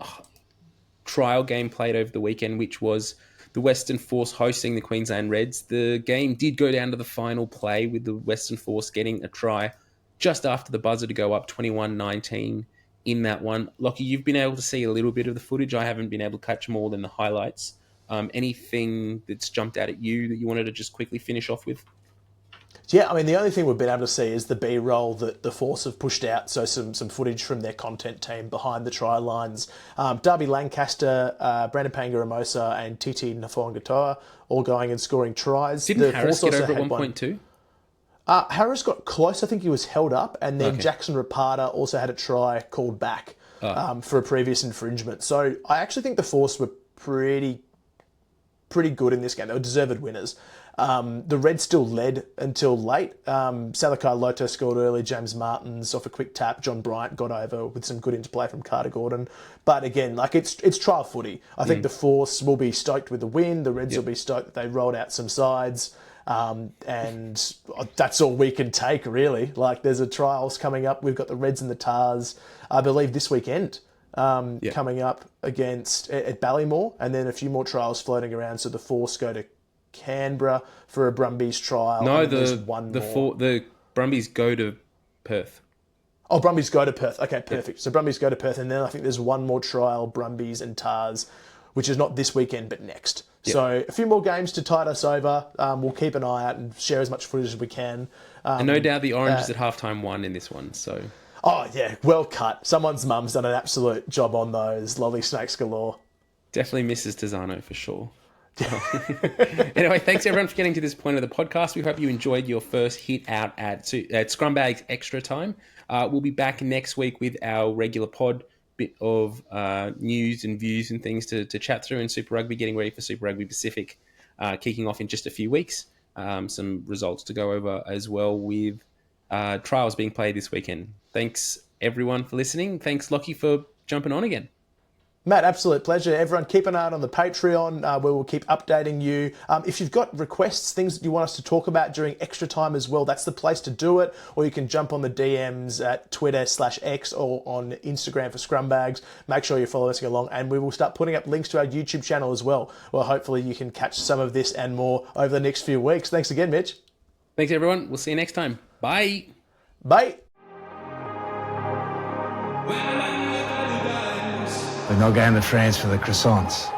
S5: trial game played over the weekend, which was the Western Force hosting the Queensland Reds. The game did go down to the final play with the Western Force getting a try just after the buzzer to go up 21-19 in that one. Lachie, you've been able to see a little bit of the footage. I haven't been able to catch more than the highlights. Anything that's jumped out at you that you wanted to just quickly finish off with?
S4: Yeah, I mean, the only thing we've been able to see is the B-roll that the Force have pushed out, so some footage from their content team behind the try lines. Darby Lancaster, Brandon Pangaramosa and Titi Nafongatoa all going and scoring tries.
S5: Didn't Harris get over at 1.2?
S4: Harris got close. I think he was held up, and then Jackson Rapata also had a try called back for a previous infringement. So I actually think the Force were pretty good in this game. They were deserved winners. The Reds still led until late. Salakai Loto scored early. James Martins off a quick tap. John Bryant got over with some good interplay from Carter Gordon. But again, it's trial footy. I think the Force will be stoked with the win. The Reds will be stoked that they rolled out some sides. And that's all we can take, really. Like, there's a trials coming up. We've got the Reds and the Tars, I believe, this weekend. Coming up against at Ballymore, and then a few more trials floating around. So the Force go to Canberra for a Brumbies trial.
S5: No, the Brumbies go to Perth.
S4: Oh, Brumbies go to Perth. Okay, perfect. So Brumbies go to Perth, and then I think there's one more trial, Brumbies and Tars, which is not this weekend but next. So a few more games to tide us over. We'll keep an eye out and share as much footage as we can.
S5: And no doubt the Oranges at halftime won in this one. So.
S4: Oh, yeah, well cut. Someone's mum's done an absolute job on those. Lolly snakes galore.
S5: Definitely Mrs. Tizano for sure. Anyway, thanks everyone for getting to this point of the podcast. We hope you enjoyed your first hit out at Scrumbags Extra Time. We'll be back next week with our regular pod, bit of news and views and things to chat through in Super Rugby, getting ready for Super Rugby Pacific, kicking off in just a few weeks. Some results to go over as well with trials being played this weekend. Thanks everyone for listening. Thanks Lachie for jumping on again.
S4: Matt, absolute pleasure. Everyone, keep an eye on the Patreon where we'll keep updating you. If you've got requests, things that you want us to talk about during Extra Time as well, that's the place to do it. Or you can jump on the DMs at Twitter/X or on Instagram for Scrumbags. Make sure you're following us along, and we will start putting up links to our YouTube channel as well, where hopefully you can catch some of this and more over the next few weeks. Thanks again, Mitch.
S5: Thanks, everyone. We'll see you next time. Bye.
S4: Bye.
S6: We're not going to France for the croissants.